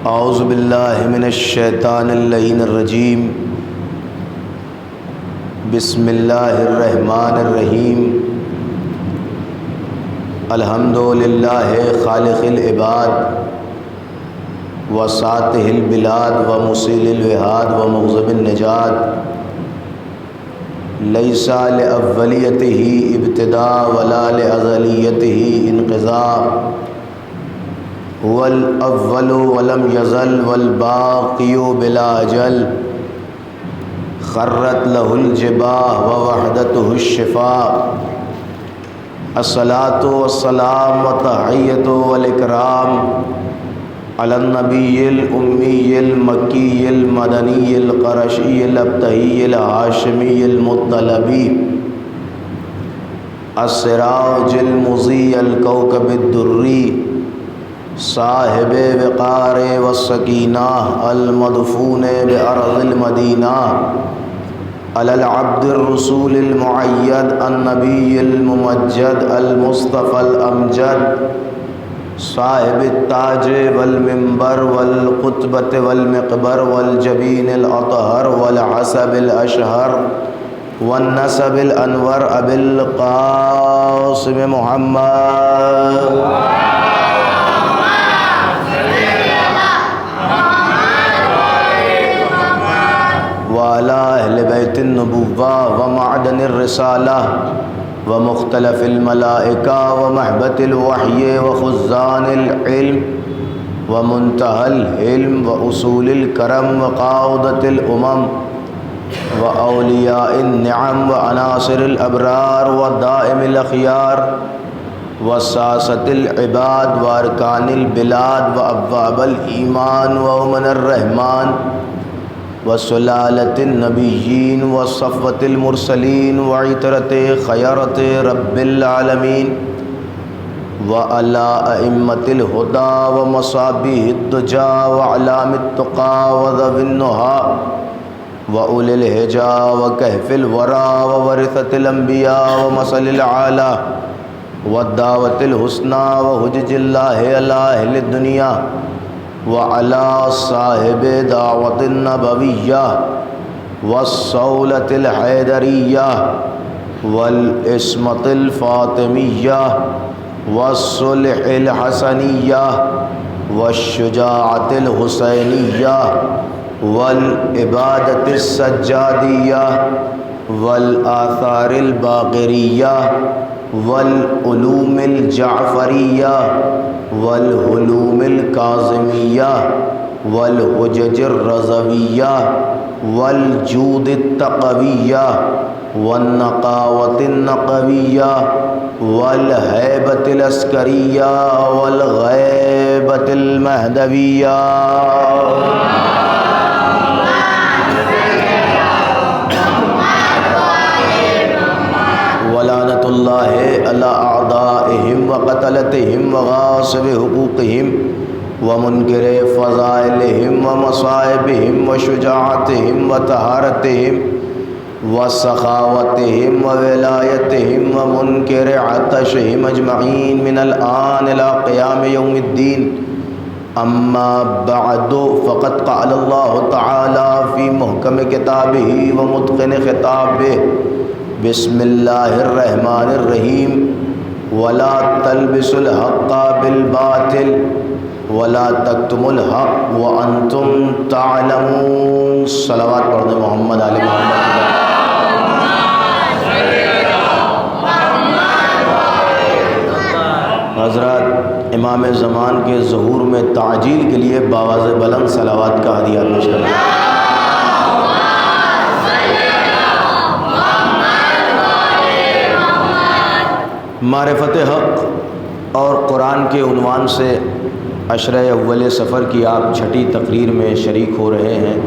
اعوذ باللہ من الشیطان اللعین الرجیم بسم اللہ الرحمن الرحیم الحمد للہ خالق العباد وساطہ البلاد ومسیل الوہاد ومغضب النجات لیس لأولیتہ ابتداء ولا لأزلیتہ انقضاء هو الأول ولم يزل والباقي بلا أجل خرت له الجباه ووحدته الشفاء الصلاة والسلام والتحية والإكرام على النبي الأمي المكي المدني القرشي الأبتهي الهاشمي المطلبي السراج المضيء الكوكب الدري صاحب وقار والسکینہ المدفون بأرض المدینہ علی العبد الرسول المعید النبی الممجد المصطفى الامجد صاحب التاج والمنبر والقطبۃ والمقبر والجبین الاطہر والعصب الاشہر والنسب الانور ابی القاسم محمد وعلى أهل بيت النبوة ومعدن الرسالة ومختلف الملائكة ومحبة الوحي وخزان العلم ومنتهى العلم وأصول الكرم وقاودة الأمم وأولياء النعم وعناصر الأبرار ودائم الأخيار وساسة العباد وأركان البلاد وأبواب الإيمان وأمن الرحمن وسلالة النبيين وصفوة المرسلين وعترة خيرة رب العالمين وعلى أئمة الهدى ومصابيح الدجى وأعلام التقى وذوي النهى وأولي الهجى وكهف الورى وورثة الأنبياء ومثل الأعلى والدعوة الحسنى وحجج الله على أهل الدنيا وعلى صاحب دعوة النبوية والصولة الحيدرية والإسمة الفاطمية والصلح الحسنية والشجاعة الحسينية والإبادة السجادية والآثار الباقرية والعلوم الجعفرية والحلوم الكاظمية والحجج الرضوية والجود التقوية والنقاوة النقوية والهيبة العسكرية والغيبة المهدوية ولعنة الله على أعدائهم وقتلتهم وغاصب حقوقهم ومنكر فضائلهم ومصائبهم وشجاعتهم وطهارتهم وسخاوتهم وولايتهم ومنكر عطشهم أجمعين من الآن إلى قيام يوم الدين أما بعد فقد قال الله تعالى في محكم كتابه ومتقن خطابه بسم اللہ الرحمن الرحیم ولا تلبسوا الحق بالباطل ولا تکتموا الحق وانتم تعلمون صلوات پڑھ دیں محمد علی محمد. حضرات امام زمان کے ظہور میں تعجیل کے لیے بآواز بلند صلوات کا ہدیہ پیش کریں. معرفت حق اور قرآن کے عنوان سے عشرہ اول سفر کی آپ چھٹی تقریر میں شریک ہو رہے ہیں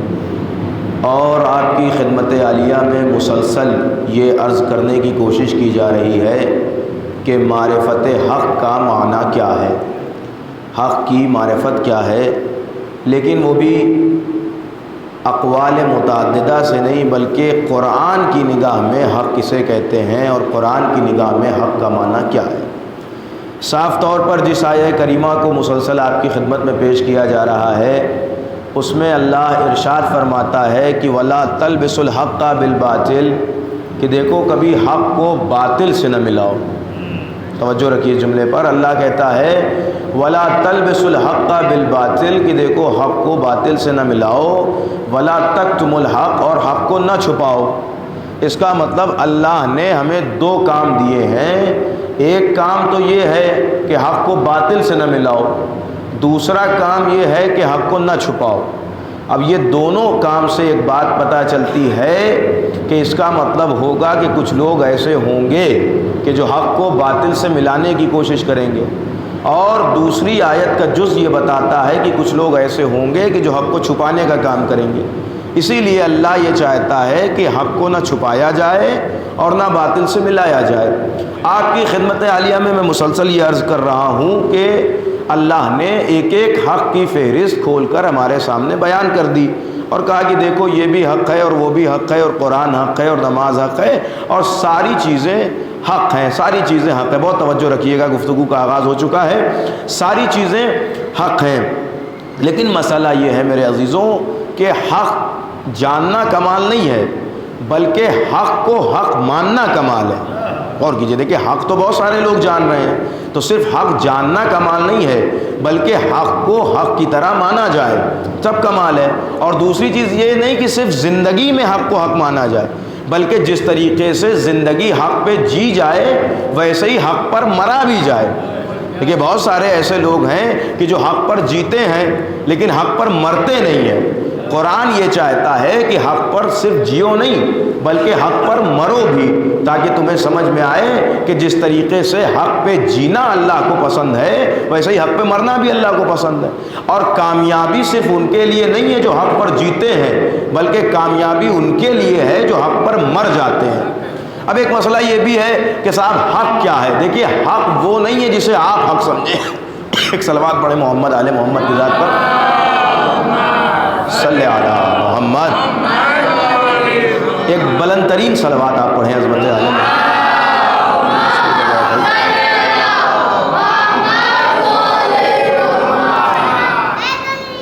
اور آپ کی خدمت عالیہ میں مسلسل یہ عرض کرنے کی کوشش کی جا رہی ہے کہ معرفت حق کا معنی کیا ہے، حق کی معرفت کیا ہے، لیکن وہ بھی اقوال متعددہ سے نہیں بلکہ قرآن کی نگاہ میں حق کسے کہتے ہیں اور قرآن کی نگاہ میں حق کا معنی کیا ہے. صاف طور پر جس آیہ کریمہ کو مسلسل آپ کی خدمت میں پیش کیا جا رہا ہے اس میں اللہ ارشاد فرماتا ہے کہ وَلَا تَلْبِسُوا الْحَقَّ بِالْبَاطِلِ، کہ دیکھو کبھی حق کو باطل سے نہ ملاؤ۔ توجہ رکھیے جملے پر، اللہ کہتا ہے وَلَا تَلْبِسُوا الْحَقَّ بِالْبَاطِلِ، کہ دیکھو حق کو باطل سے نہ ملاؤ، وَلَا تَكْتُمُوا الْحَقَّ، اور حق کو نہ چھپاؤ۔ اس کا مطلب اللہ نے ہمیں دو کام دیے ہیں، ایک کام تو یہ ہے کہ حق کو باطل سے نہ ملاؤ، دوسرا کام یہ ہے کہ حق کو نہ چھپاؤ۔ اب یہ دونوں کام سے ایک بات پتہ چلتی ہے کہ اس کا مطلب ہوگا کہ کچھ لوگ ایسے ہوں گے کہ جو حق کو باطل سے ملانے کی کوشش کریں گے، اور دوسری آیت کا جز یہ بتاتا ہے کہ کچھ لوگ ایسے ہوں گے کہ جو حق کو چھپانے کا کام کریں گے۔ اسی لیے اللہ یہ چاہتا ہے کہ حق کو نہ چھپایا جائے اور نہ باطل سے ملایا جائے۔ آپ کی خدمت عالیہ میں مسلسل یہ عرض کر رہا ہوں کہ اللہ نے ایک ایک حق کی فہرست کھول کر ہمارے سامنے بیان کر دی اور کہا کہ دیکھو یہ بھی حق ہے اور وہ بھی حق ہے اور قرآن حق ہے اور نماز حق ہے اور ساری چیزیں حق ہیں، ساری چیزیں حق ہیں۔ بہت توجہ رکھیے گا، گفتگو کا آغاز ہو چکا ہے۔ ساری چیزیں حق ہیں، لیکن مسئلہ یہ ہے میرے عزیزوں کہ حق جاننا کمال نہیں ہے بلکہ حق کو حق ماننا کمال ہے۔ غور کیجئے، دیکھیں حق تو بہت سارے لوگ جان رہے ہیں، تو صرف حق جاننا کمال نہیں ہے بلکہ حق کو حق کی طرح مانا جائے سب کمال ہے۔ اور دوسری چیز یہ نہیں کہ صرف زندگی میں حق کو حق مانا جائے بلکہ جس طریقے سے زندگی حق پہ جی جائے ویسے ہی حق پر مرا بھی جائے۔ دیکھیے بہت سارے ایسے لوگ ہیں کہ جو حق پر جیتے ہیں لیکن حق پر مرتے نہیں ہیں۔ قرآن یہ چاہتا ہے کہ حق پر صرف جیو نہیں بلکہ حق پر مرو بھی، تاکہ تمہیں سمجھ میں آئے کہ جس طریقے سے حق پہ جینا اللہ کو پسند ہے ویسے ہی حق پہ مرنا بھی اللہ کو پسند ہے۔ اور کامیابی صرف ان کے لیے نہیں ہے جو حق پر جیتے ہیں بلکہ کامیابی ان کے لیے ہے جو حق پر مر جاتے ہیں۔ اب ایک مسئلہ یہ بھی ہے کہ صاحب حق کیا ہے؟ دیکھیے حق وہ نہیں ہے جسے آپ حق سمجھیں۔ ایک صلوات پڑھیں محمد آل محمد کی ذات پر، صلی علی محمد۔ ایک بلند ترین صلوات آپ پڑھیں عظمت عالم۔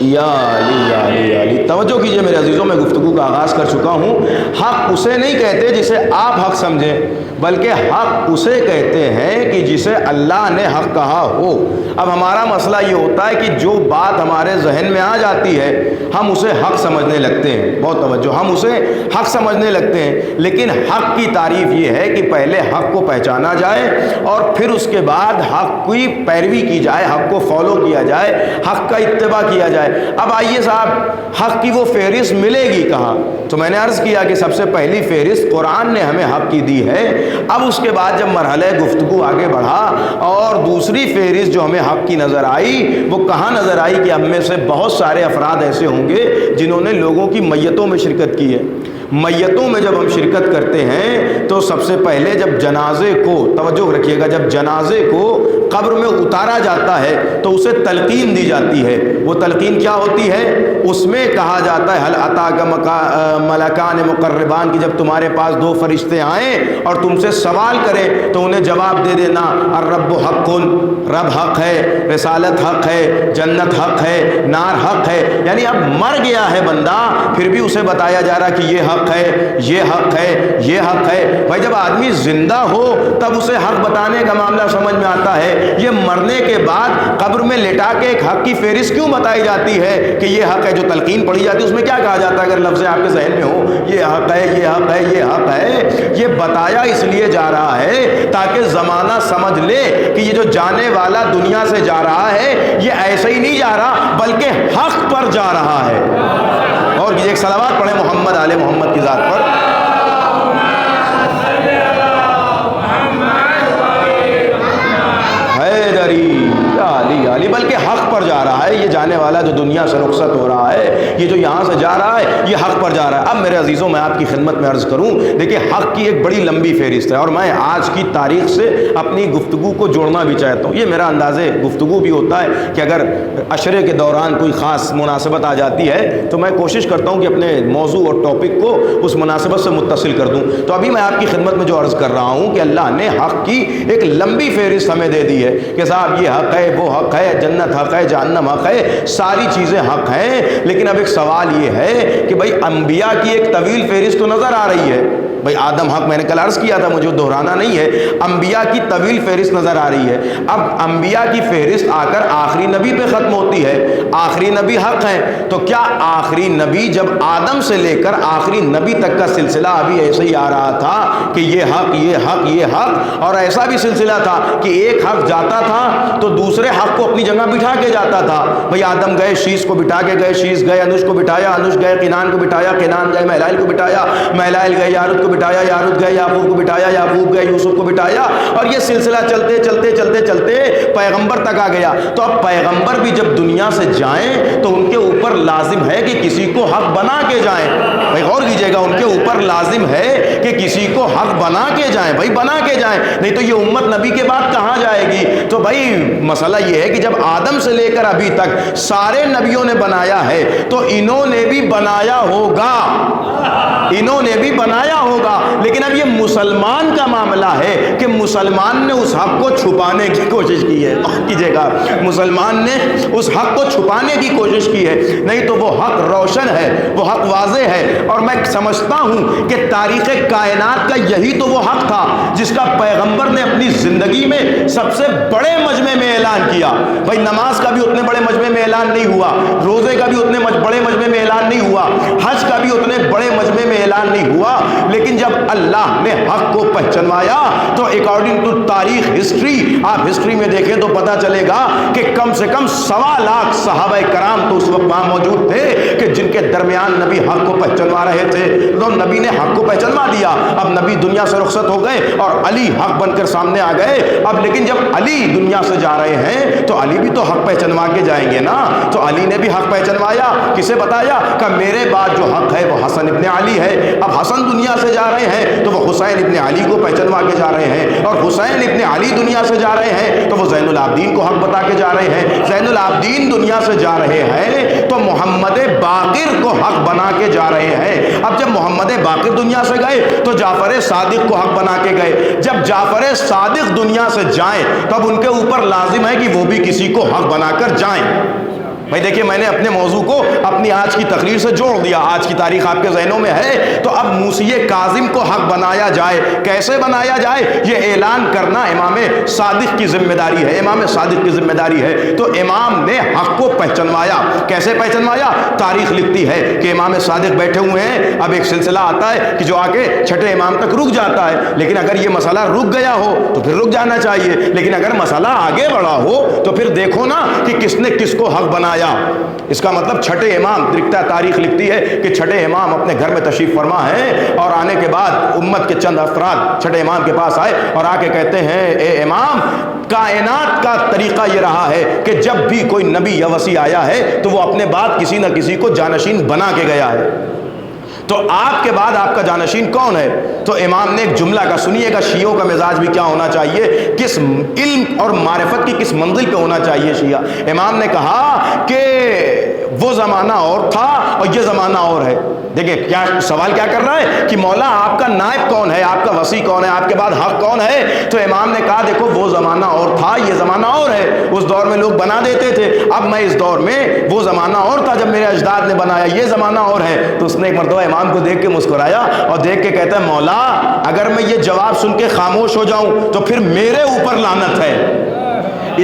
یا علی یا علی یا علی۔ توجہ کیجئے میرے عزیزوں، میں گفتگو کا آغاز کر چکا ہوں۔ حق اسے نہیں کہتے جسے آپ حق سمجھیں بلکہ حق اسے کہتے ہیں کہ جسے اللہ نے حق کہا ہو۔ اب ہمارا مسئلہ یہ ہوتا ہے کہ جو بات ہمارے ذہن میں آ جاتی ہے ہم اسے حق سمجھنے لگتے ہیں۔ بہت توجہ، ہم اسے حق سمجھنے لگتے ہیں، لیکن حق کی تعریف یہ ہے کہ پہلے حق کو پہچانا جائے اور پھر اس کے بعد حق کی پیروی کی جائے، حق کو فالو کیا جائے، حق کا اتباع کیا جائے۔ اب آئیے صاحب، حق کی وہ فہرست ملے گی کہاں؟ تو میں نے عرض کیا کہ سب سے پہلی فہرست قرآن نے ہمیں حق کی دی ہے۔ اب اس کے بعد جب مرحلہ گفتگو آگے بڑھا اور دوسری فہرست جو ہمیں حق کی نظر آئی وہ کہاں نظر آئی کہ ہم میں سے بہت سارے افراد ایسے ہوں گے جنہوں نے لوگوں کی میتوں میں شرکت کی ہے۔ میتوں میں جب ہم شرکت کرتے ہیں تو سب سے پہلے جب جنازے کو، توجہ رکھیے گا، جب جنازے کو قبر میں اتارا جاتا ہے تو اسے تلقین دی جاتی ہے۔ وہ تلقین کیا ہوتی ہے؟ اس میں کہا جاتا ہے حل اتاک ملکان مقربان، کہ جب تمہارے پاس دو فرشتے آئیں اور تم سے سوال کریں تو انہیں جواب دے دینا الرب حق، رب حق ہے، رسالت حق ہے، جنت حق ہے، نار حق ہے۔ یعنی اب مر گیا ہے بندہ پھر بھی اسے بتایا جا رہا کہ یہ حق ہے، یہ حق ہے، یہ حق ہے۔ بھائی جب آدمی زندہ ہو تب اسے حق بتانے کا معاملہ سمجھ میں آتا ہے، یہ مرنے کے بعد قبر میں لٹا کے ایک حق کی فہرست کیوں بتائی جاتی ہے کہ یہ حق ہے؟ جو تلقین پڑھی جاتی ہے اس میں کیا کہا جاتا ہے؟ اگر لفظ آپ کے ذہن میں ہو، یہ حق ہے، یہ حق ہے، یہ حق ہے، یہ بتایا اس لیے جا رہا ہے تاکہ زمانہ سمجھ لے کہ یہ جو جانے والا دنیا سے جا رہا ہے یہ ایسے ہی نہیں جا رہا بلکہ حق پر جا رہا ہے۔ اور یہ ایک صلوات پڑھیں محمد آل محمد کی ذات پر۔ حیدری علی علی، بلکہ حق پر جا رہا ہے۔ یہ جانے والا جو دنیا سے رخصت ہو رہا ہے یہ جو یہاں سے جا رہا ہے یہ حق پر جا رہا ہے۔ اب میرے عزیزوں میں آپ کی خدمت میں عرض کروں، دیکھیں حق کی ایک بڑی لمبی فہرست ہے، اور میں آج کی تاریخ سے اپنی گفتگو کو جوڑنا بھی چاہتا ہوں۔ یہ میرا انداز گفتگو بھی ہوتا ہے کہ اگر عشرے کے دوران کوئی خاص مناسبت آ جاتی ہے تو میں کوشش کرتا ہوں کہ اپنے موضوع اور ٹاپک کو اس مناسبت سے متصل کر دوں۔ تو ابھی میں آپ کی خدمت میں جو عرض کر رہا ہوں کہ اللہ نے حق کی ایک لمبی فہرست ہمیں دے دی ہے کہ صاحب یہ حق ہے، وہ حق ہے، جنت حق ہے، جہنم حق ہے، ساری چیزیں حق ہیں۔ لیکن اب ایک سوال یہ ہے کہ بھائی انبیاء کی ایک طویل فہرست تو نظر آ رہی ہے، بھائی آدم حق میں نے کل عرض کیا تھا، مجھے دہرانا نہیں ہے، انبیاء کی طویل فہرست نظر آ رہی ہے۔ اب انبیاء کی فہرست آ کر آخری نبی پہ ختم ہوتی ہے، آخری نبی حق ہے، تو کیا آخری نبی جب آدم سے لے کر آخری نبی تک کا سلسلہ ابھی ایسے ہی آ رہا تھا کہ یہ حق یہ حق یہ حق، اور ایسا بھی سلسلہ تھا کہ ایک حق جاتا تھا تو دوسرے حق کو اپنی جگہ بٹھا کے جاتا تھا؟ بھائی آدم گئے شیش کو بٹھا کے گئے، شیش گئے انوش کو بٹھایا، انوش گئے قینان کو بٹھایا، قینان گئے مہلائل کو بٹھایا، مہلائل گئے یارد کو بٹھایا، یارد گئے یعقوب کو بٹھایا، یعقوب گئے یوسف کو بٹھایا، اور یہ سلسلہ چلتے چلتے چلتے چلتے پیغمبر تک آ گیا۔ تو اب پیغمبر بھی جب دنیا سے جائیں تو ان کے اوپر لازم ہے کہ کسی کو حق بنا کے جائیں۔ بھائی غور کیجئے گا، ان کے اوپر لازم ہے کہ کسی کو حق بنا کے جائیں، بھائی بنا کے جائیں، نہیں تو یہ امت نبی کے بعد کہاں جائے گی؟ تو بھائی مسئلہ یہ ہے کہ جب آدم سے لے کر ابھی تک سارے نبیوں نے بنایا ہے تو انہوں نے بھی بنایا ہوگا، انہوں نے بھی بنایا ہوگا، لیکن اب یہ مسلمان کا معاملہ ہے کہ مسلمان نے اس حق کو چھپانے کی کوشش کی ہے۔ کیجئے گا، مسلمان نے اس حق کو چھپانے کی کوشش کی ہے، نہیں تو وہ حق روشن ہے، وہ حق واضح ہے۔ اور میں سمجھتا ہوں کہ تاریخ کائنات کا یہی تو وہ حق تھا جس کا پیغمبر نے اپنی زندگی میں سب سے بڑے مجمع میں اعلان کیا۔ بھائی نماز کا بھی اتنے بڑے مجمع میں اعلان نہیں ہوا، روزے کا بھی اتنے بڑے مجمع میں اعلان نہیں ہوا، حج کا بھی اتنے بڑے مجمع میں اعلان نہیں ہوا، لیکن جب اللہ نے حق کو پہچنوایا تو اکارڈنگ ٹو تاریخ ہسٹری، آپ ہسٹری میں دیکھیں تو پتا چلے گا کہ کم سے کم 1.25 لاکھ صحابہ کرام تو اس وقت وہاں موجود تھے کہ جن کے درمیان نبی حق کو پہچنوا رہے تھے۔ تو نبی نے حق کو پہچنوا دیا، اب نبی دنیا سے رخصت ہو گئے اور علی حق بن کر سامنے آ گئے۔ اب لیکن جب علی دنیا سے جا رہے ہیں تو علی بھی تو حق پہچنوا کے جائیں گے نا، تو علی نے بھی حق پہچنوایا، کسے بتایا کہ میرے بعد جو حق ہے وہ حسن ابن علی ہے۔ اب حسن دنیا سے جا رہے ہیں تو وہ حسین ابن علی کو پہچنوا کے جا رہے ہیں، اور حسین ابن علی دنیا سے جا رہے ہیں تو وہ زین العابدین کو حق بتا کے جا رہے ہیں، زین العابدین دنیا سے جا رہے ہیں تو محمد باقر کو حق بنا کے جا رہے ہیں۔ اب جب محمد باقر دنیا سے گئے تو جعفر صادق کو حق بنا کے گئے، جب جعفر صادق دنیا سے جائیں تو اب ان کے اوپر لازم ہے کہ وہ بھی کسی کو حق بنا کر جائیں۔ بھائی دیکھیں میں نے اپنے موضوع کو اپنی آج کی تقریر سے جوڑ دیا، آج کی تاریخ آپ کے ذہنوں میں ہے، تو اب موسی کاظم کو حق بنایا جائے، کیسے بنایا جائے یہ اعلان کرنا امام صادق کی ذمہ داری ہے، امام صادق کی ذمہ داری ہے۔ تو امام نے حق کو پہچنوایا، کیسے پہچنوایا؟ تاریخ لکھتی ہے کہ امام صادق بیٹھے ہوئے ہیں، اب ایک سلسلہ آتا ہے کہ جو آ کے چھٹے امام تک رک جاتا ہے، لیکن اگر یہ مسئلہ رک گیا ہو تو پھر رک جانا چاہیے، لیکن اگر مسئلہ آگے بڑھا ہو تو پھر دیکھو نا کہ کس نے کس کو حق بنایا۔ اس کا مطلب چھٹے امام، تاریخ لکھتی ہے کہ چھٹے امام اپنے گھر میں تشریف فرما ہیں، اور آنے کے بعد امت کے چند افراد چھٹے امام کے پاس آئے اور آ کے کہتے ہیں اے امام، کائنات کا طریقہ یہ رہا ہے کہ جب بھی کوئی نبی یا وصی آیا ہے تو وہ اپنے بعد کسی نہ کسی کو جانشین بنا کے گیا ہے، تو آپ کے بعد آپ کا جانشین کون ہے؟ تو امام نے ایک جملہ کا، سنیے گا شیعوں کا مزاج بھی کیا ہونا چاہیے، کس علم اور معرفت کی کس منزل پہ ہونا چاہیے شیعہ۔ امام نے کہا کہ وہ زمانہ اور تھا اور یہ زمانہ اور ہے۔ دیکھیں کیا سوال کیا کر رہا ہے کہ مولا آپ کا نائب کون ہے، آپ کا وصی کون ہے، آپ کے بعد حق کون ہے؟ تو امام نے کہا دیکھو وہ زمانہ اور تھا، یہ زمانہ اور ہے۔ اس دور میں لوگ بنا دیتے تھے، اب میں اس دور میں، وہ زمانہ اور تھا جب میرے اجداد نے بنایا، یہ زمانہ اور ہے۔ تو اس نے ایک مرتبہ امام کو دیکھ کے مسکرایا اور دیکھ کے کہتا ہے مولا اگر میں یہ جواب سن کے خاموش ہو جاؤں تو پھر میرے اوپر لعنت ہے۔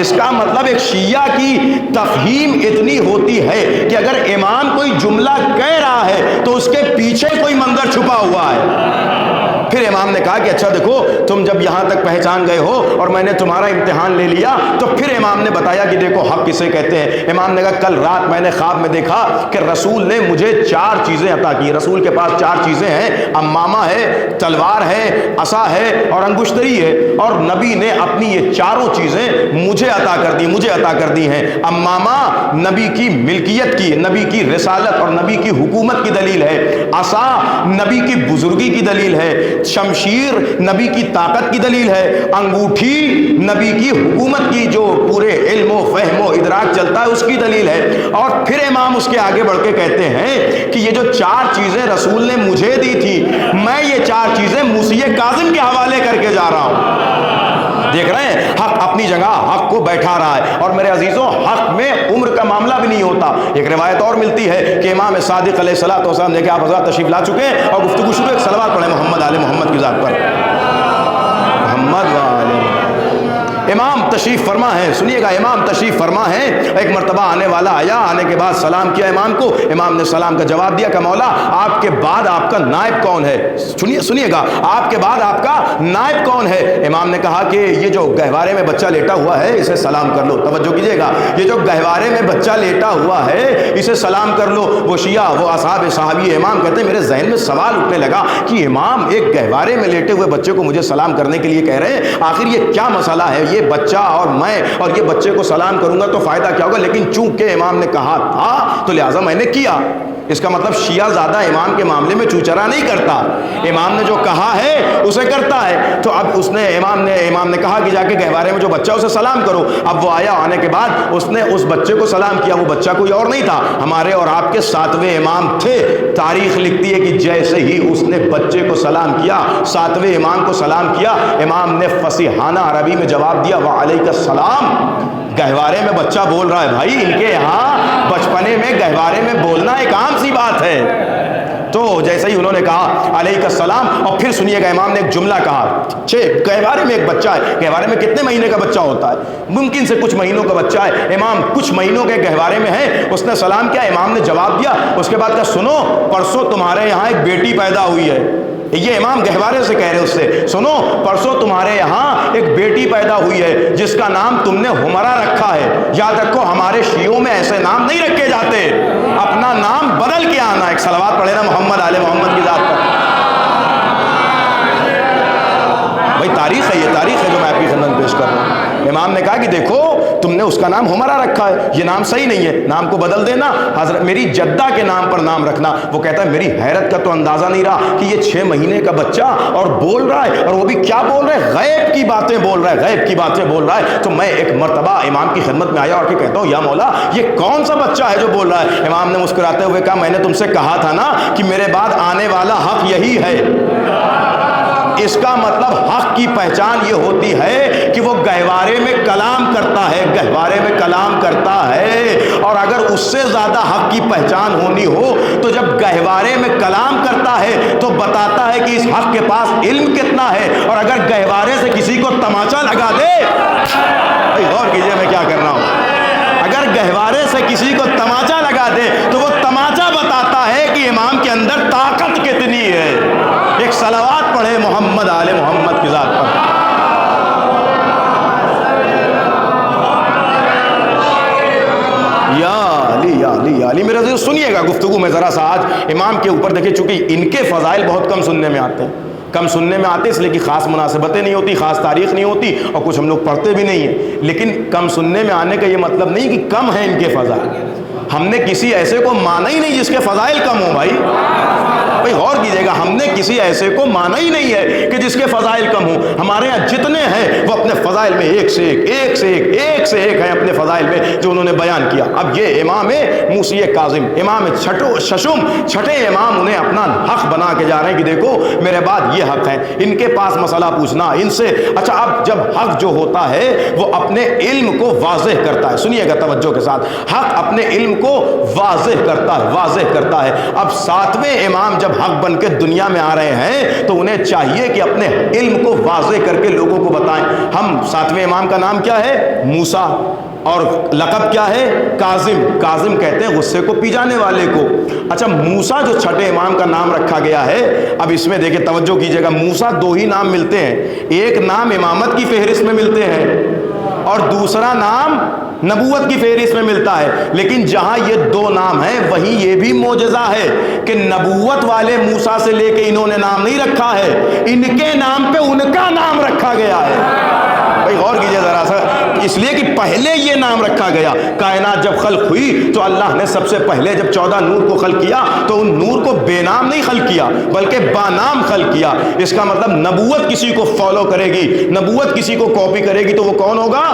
اس کا مطلب ایک شیعہ کی تفہیم اتنی ہوتی ہے کہ اگر امام کوئی جملہ کہہ رہا ہے تو اس کے پیچھے کوئی منظر چھپا ہوا ہے۔ پھر امام نے کہا کہ اچھا دیکھو تم جب یہاں تک پہچان گئے ہو اور میں نے تمہارا امتحان لے لیا، تو پھر امام نے بتایا کہ دیکھو حق کسے کہتے ہیں۔ امام نے کہا کل رات میں نے خواب میں دیکھا کہ رسول نے مجھے 4 چیزیں عطا کی۔ رسول کے پاس 4 چیزیں ہیں، امامہ ہے، تلوار ہے، عصا ہے اور انگشتری ہے، اور نبی نے اپنی یہ 4 چیزیں مجھے عطا کر دی ہیں۔ امامہ نبی کی ملکیت کی، نبی کی رسالت اور نبی کی حکومت کی دلیل ہے، عصا نبی کی بزرگی کی دلیل ہے، شمشیر نبی کی طاقت کی دلیل ہے، انگوٹھی نبی کی حکومت کی جو پورے علم و فہم و ادراک چلتا ہے اس کی دلیل ہے۔ اور پھر امام اس کے آگے بڑھ کے کہتے ہیں کہ یہ جو 4 چیزیں رسول نے مجھے دی تھی، میں یہ 4 چیزیں موسی کاظم کے حوالے کر کے جا رہا ہوں۔ دیکھ رہے ہیں حق اپنی جگہ حق کو بیٹھا رہا ہے۔ اور میرے عزیزوں حق میں عمر کا معاملہ بھی نہیں ہوتا۔ ایک روایت اور ملتی ہے کہ امام صادق علیہ الصلوۃ والسلام دیکھیں آپ حضرات تشریف لا چکے ہیں اور گفتگو شروع، ایک صلوات پڑھیں محمد آل محمد کی ذات پر، محمد و آل محمد۔ امام تشریف فرما ہے، سنیے گا، امام تشریف فرما ہے۔ ایک مرتبہ آنے والا آیا، آنے کے بعد سلام کیا امام کو، امام نے سلام کا جواب دیا کہ مولا آپ کے بعد آپ کا نائب کون ہے؟ سنیے گا، آپ کے بعد آپ کا نائب کون ہے؟ امام نے کہا کہ یہ جو گہوارے میں بچہ لیٹا ہوا ہے اسے سلام کر لو۔ توجہ کیجیے گا، یہ جو گہوارے میں بچہ لیٹا ہوا ہے اسے سلام کر لو۔ وہ شیعہ، وہ اصحاب صحابی امام کہتے ہیں میرے ذہن میں سوال اٹھنے لگا کہ امام ایک گہوارے میں لیٹے ہوئے بچے کو مجھے سلام کرنے کے لیے کہہ رہے ہیں، آخر یہ کیا مسئلہ ہے؟ یہ بچہ اور میں اور یہ بچے کو سلام کروں گا تو فائدہ کیا ہوگا؟ لیکن چونکہ امام نے کہا تھا تو لہٰذا میں نے کیا۔ اس کا مطلب شیعہ زیادہ امام کے معاملے میں چوچرا نہیں کرتا، امام نے جو کہا ہے اسے کرتا ہے۔ تو اب اس نے امام نے کہا کہ جا کے گہوارے میں جو بچہ اسے سلام کرو۔ اب وہ آیا، آنے کے بعد اس نے اس بچے کو سلام کیا۔ وہ بچہ کوئی اور نہیں تھا، ہمارے اور آپ کے 7ویں امام تھے۔ تاریخ لکھتی ہے کہ جیسے ہی اس نے بچے کو سلام کیا، 7ویں امام کو سلام کیا، امام نے فصیحانہ عربی میں جواب دیا وعلیک السلام۔ گہوارے میں بچہ بول رہا ہے، بھائی ان کے یہاں بچپنے میں گہوارے میں بولنا ایک عام سی بات ہے۔ تو جیسے ہی انہوں نے کہا علیک السلام، اور پھر سنیے گا امام نے ایک جملہ کہا، گہوارے میں ایک بچہ ہے۔ گہوارے میں کتنے مہینے کا بچہ ہوتا ہے؟ ممکن سے کچھ مہینوں کا بچہ ہے۔ امام کچھ مہینوں کے گہوارے میں ہے، اس نے سلام کیا، امام نے جواب دیا۔ اس کے بعد کہا سنو پرسوں تمہارے یہاں ایک بیٹی پیدا ہوئی ہے۔ یہ امام گہوارے سے کہہ رہے اس سے، سنو پرسوں تمہارے یہاں ایک بیٹی پیدا ہوئی ہے جس کا نام تم نے ہمرا رکھا ہے۔ یاد رکھو ہمارے شیعوں میں ایسے نام نہیں رکھے جاتے، اپنا نام بدل کے آنا۔ ایک صلوات پڑھے نا محمد آل محمد کی ذات پر۔ بھائی تاریخ ہے، یہ تاریخ ہے جو میں آپ کی خدمت میں پیش کر رہا ہوں۔ امام نے کہا کہ دیکھو تم نے اس کا نام ہمرا رکھا ہے، یہ نام صحیح نہیں ہے، نام کو بدل دینا، حضرت میری جدہ کے نام پر نام رکھنا۔ وہ کہتا ہے میری حیرت کا تو اندازہ نہیں رہا کہ یہ 6 مہینے کا بچہ اور بول رہا ہے، اور وہ بھی کیا بول رہا ہے؟ غیب کی باتیں بول رہا ہے، غیب کی باتیں بول رہا ہے۔ تو میں ایک مرتبہ امام کی خدمت میں آیا اور کہ کہتا ہوں یا مولا یہ کون سا بچہ ہے جو بول رہا ہے؟ امام نے مسکراتے ہوئے کہا میں نے تم سے کہا تھا نا کہ میرے بعد آنے والا حق یہی ہے۔ اس کا مطلب حق کی پہچان یہ ہوتی ہے کہ وہ گہوارے میں کلام کرتا ہے، گہوارے میں کلام کرتا ہے۔ اور اگر اس سے زیادہ حق کی پہچان ہونی ہو تو جب گہوارے میں کلام کرتا ہے تو بتاتا ہے کہ اس حق کے پاس علم کتنا ہے۔ اور اگر گہوارے سے کسی کو تماچا لگا دے، بھائی غور کیجئے میں کیا کر رہا ہوں، اگر گہوارے سے کسی کو تماچا لگا دے تو وہ تماچا بتاتا ہے کہ امام کے اندر طاقت کتنی ہے۔ ایک صلوات پڑھے محمد آل محمد کی ذات پر۔ یا علی یا علی یا علی۔ میرے عزیز سنیے گا گفتگو میں ذرا سا آج امام کے اوپر دیکھیں، چونکہ ان کے فضائل بہت کم سننے میں آتے ہیں، کم سننے میں آتے اس لیے کہ خاص مناسبتیں نہیں ہوتی، خاص تاریخ نہیں ہوتی، اور کچھ ہم لوگ پڑھتے بھی نہیں ہیں۔ لیکن کم سننے میں آنے کا یہ مطلب نہیں کہ کم ہیں ان کے فضائل۔ ہم نے کسی ایسے کو مانا ہی نہیں جس کے فضائل کم ہوں۔ بھائی غور کیجئے گا، ہم نے کسی ایسے کو مانا ہی نہیں ہے کہ جس کے فضائل کم ہوں۔ ہمارے یہاں جتنے ہیں وہ اپنے فضائل میں ایک سے ایک ہیں اپنے فضائل میں جو انہوں نے بیان کیا۔ اب یہ امام موسی کاظم، امام ششم، چھٹے امام انہیں اپنا حق بنا کے جا رہے ہیں کہ دیکھو میرے بعد یہ حق ہے۔ ان کے پاس مسئلہ پوچھنا ان سے، اچھا اب جب حق جو ہوتا ہے وہ اپنے علم کو واضح کرتا ہے، سنیے گا توجہ کے ساتھ، حق اپنے علم کو واضح کرتا ہے۔ اب 7ویں امام جب حق بن کے دنیا میں آ رہے ہیں تو انہیں چاہیے کہ اپنے علم کو واضح کر کے لوگوں کو بتائیں۔ ہم 7ویں امام کا نام کیا ہے؟ موسیٰ۔ اور لقب کیا ہے؟ کاظم. کاظم کہتے ہیں غصے کو پی جانے والے کو. اچھا موسیٰ جو چھٹے امام کا نام رکھا گیا ہے, اب اس میں دیکھیں توجہ کیجئے گا, موسیٰ دو ہی نام ملتے ہیں, ایک نام امامت کی فہرست میں ملتے ہیں اور دوسرا نام نبوت کی فہرست میں ملتا ہے. لیکن جہاں یہ دو نام ہیں وہیں یہ بھی معجزہ ہے کہ نبوت والے موسیٰ سے لے کے انہوں نے نام نہیں رکھا ہے, ان کے نام پہ ان کا نام رکھا گیا ہے. بھائی غور کیجئے ذرا سا, اس لیے کہ پہلے یہ نام رکھا گیا. کائنات جب خلق ہوئی تو اللہ نے سب سے پہلے جب 14 نور کو خلق کیا تو ان نور کو بے نام نہیں خلق کیا بلکہ با نام خلق کیا. اس کا مطلب نبوت کسی کو فالو کرے گی, نبوت کسی کو کاپی کرے گی تو وہ کون ہوگا؟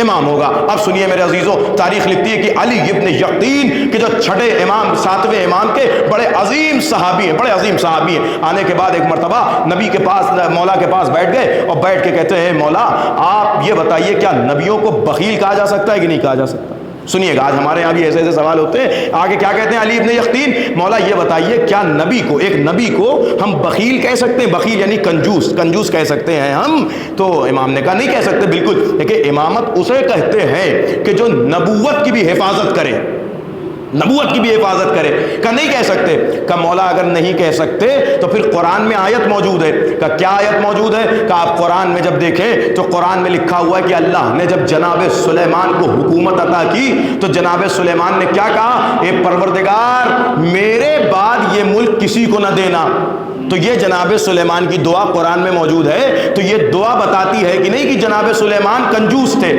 امام ہوگا. اب سنیے میرے عزیزوں, تاریخ لکھتی ہے کہ علی ابن یقطین کہ جو چھٹے امام 7ویں امام کے بڑے عظیم صحابی ہیں, بڑے عظیم صحابی ہیں, آنے کے بعد ایک مرتبہ نبی کے پاس, مولا کے پاس بیٹھ گئے اور بیٹھ کے کہتے ہیں مولا آپ یہ بتائیے کیا نبیوں کو بخیل کہا جا سکتا ہے کہ نہیں کہا جا سکتا؟ سنیے گا, آج ہمارے یہاں بھی ایسے ایسے سوال ہوتے ہیں. آگے کیا کہتے ہیں علی ابن یقطین, مولا یہ بتائیے کیا نبی کو, ایک نبی کو ہم بخیل کہہ سکتے ہیں؟ بخیل یعنی کنجوس, کنجوس کہہ سکتے ہیں ہم؟ تو امام نے کہا نہیں کہہ سکتے. بالکل, دیکھیں امامت اسے کہتے ہیں کہ جو نبوت کی بھی حفاظت کرے, نبوت کی بھی حفاظت کرے. کہ نہیں کہہ سکتے. کہ مولا اگر نہیں کہہ سکتے تو پھر قرآن میں آیت موجود ہے. کہ کیا آیت موجود ہے؟ کہ آپ قرآن میں جب دیکھیں تو قرآن میں لکھا ہوا ہے کہ اللہ نے جب جناب سلیمان کو حکومت عطا کی تو جناب سلیمان نے کیا کہا؟ اے پروردگار میرے بعد یہ ملک کسی کو نہ دینا. تو یہ جناب سلیمان کی دعا قرآن میں موجود ہے. تو یہ دعا بتاتی ہے کہ نہیں کہ جناب سلیمان کنجوس تھے.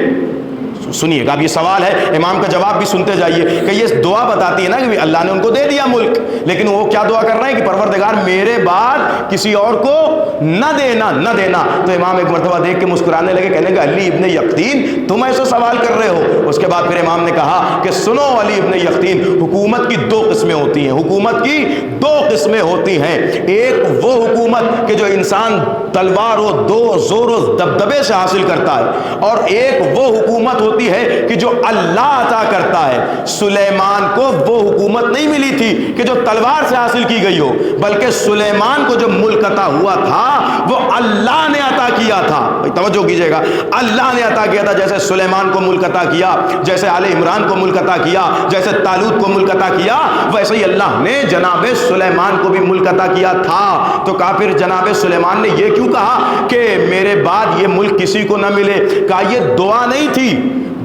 سنیے گا, اب یہ سوال ہے, امام کا جواب بھی سنتے جائیے. کہ یہ دعا بتاتی ہے نا کہ اللہ نے ان کو دے دیا ملک, لیکن وہ کیا دعا کر رہے ہیں کہ پروردگار میرے بعد کسی اور کو نہ دینا, نہ دینا. تو امام ایک مرتبہ دیکھ کے مسکرانے لگے, کہنے کا علی ابن یقطین تم ایسا سوال کر رہے ہو؟ اس کے بعد پھر امام نے کہا کہ سنو علی ابن یقطین, حکومت کی دو قسمیں ہوتی ہیں, حکومت کی دو قسمیں ہوتی ہیں. ایک وہ حکومت کہ جو انسان تلوار و دو زور و دبدبے سے حاصل کرتا ہے, اور ایک وہ حکومت ہوتی ہے کہ جو اللہ عطا کرتا ہے. سلیمان کو وہ حکومت نہیں ملی تھی کہ جو تلوار سے حاصل کی گئی ہو, بلکہ سلیمان کو جو ملک عطا ہوا تھا وہ اللہ نے عطا کیا تھا. توجہ کیجئے گا, اللہ نے عطا کیا تھا. جیسے سلیمان کو ملک عطا کیا, جیسے آل عمران کو ملک عطا کیا, جیسے طالوت کو ملک عطا کیا, ویسے ہی اللہ نے جناب سلیمان کو بھی ملک عطا کیا تھا. تو کافر جناب سلیمان نے یہ کیوں کہا کہ میرے بعد یہ ملک کسی کو نہ ملے؟ کہا یہ دعا نہیں تھی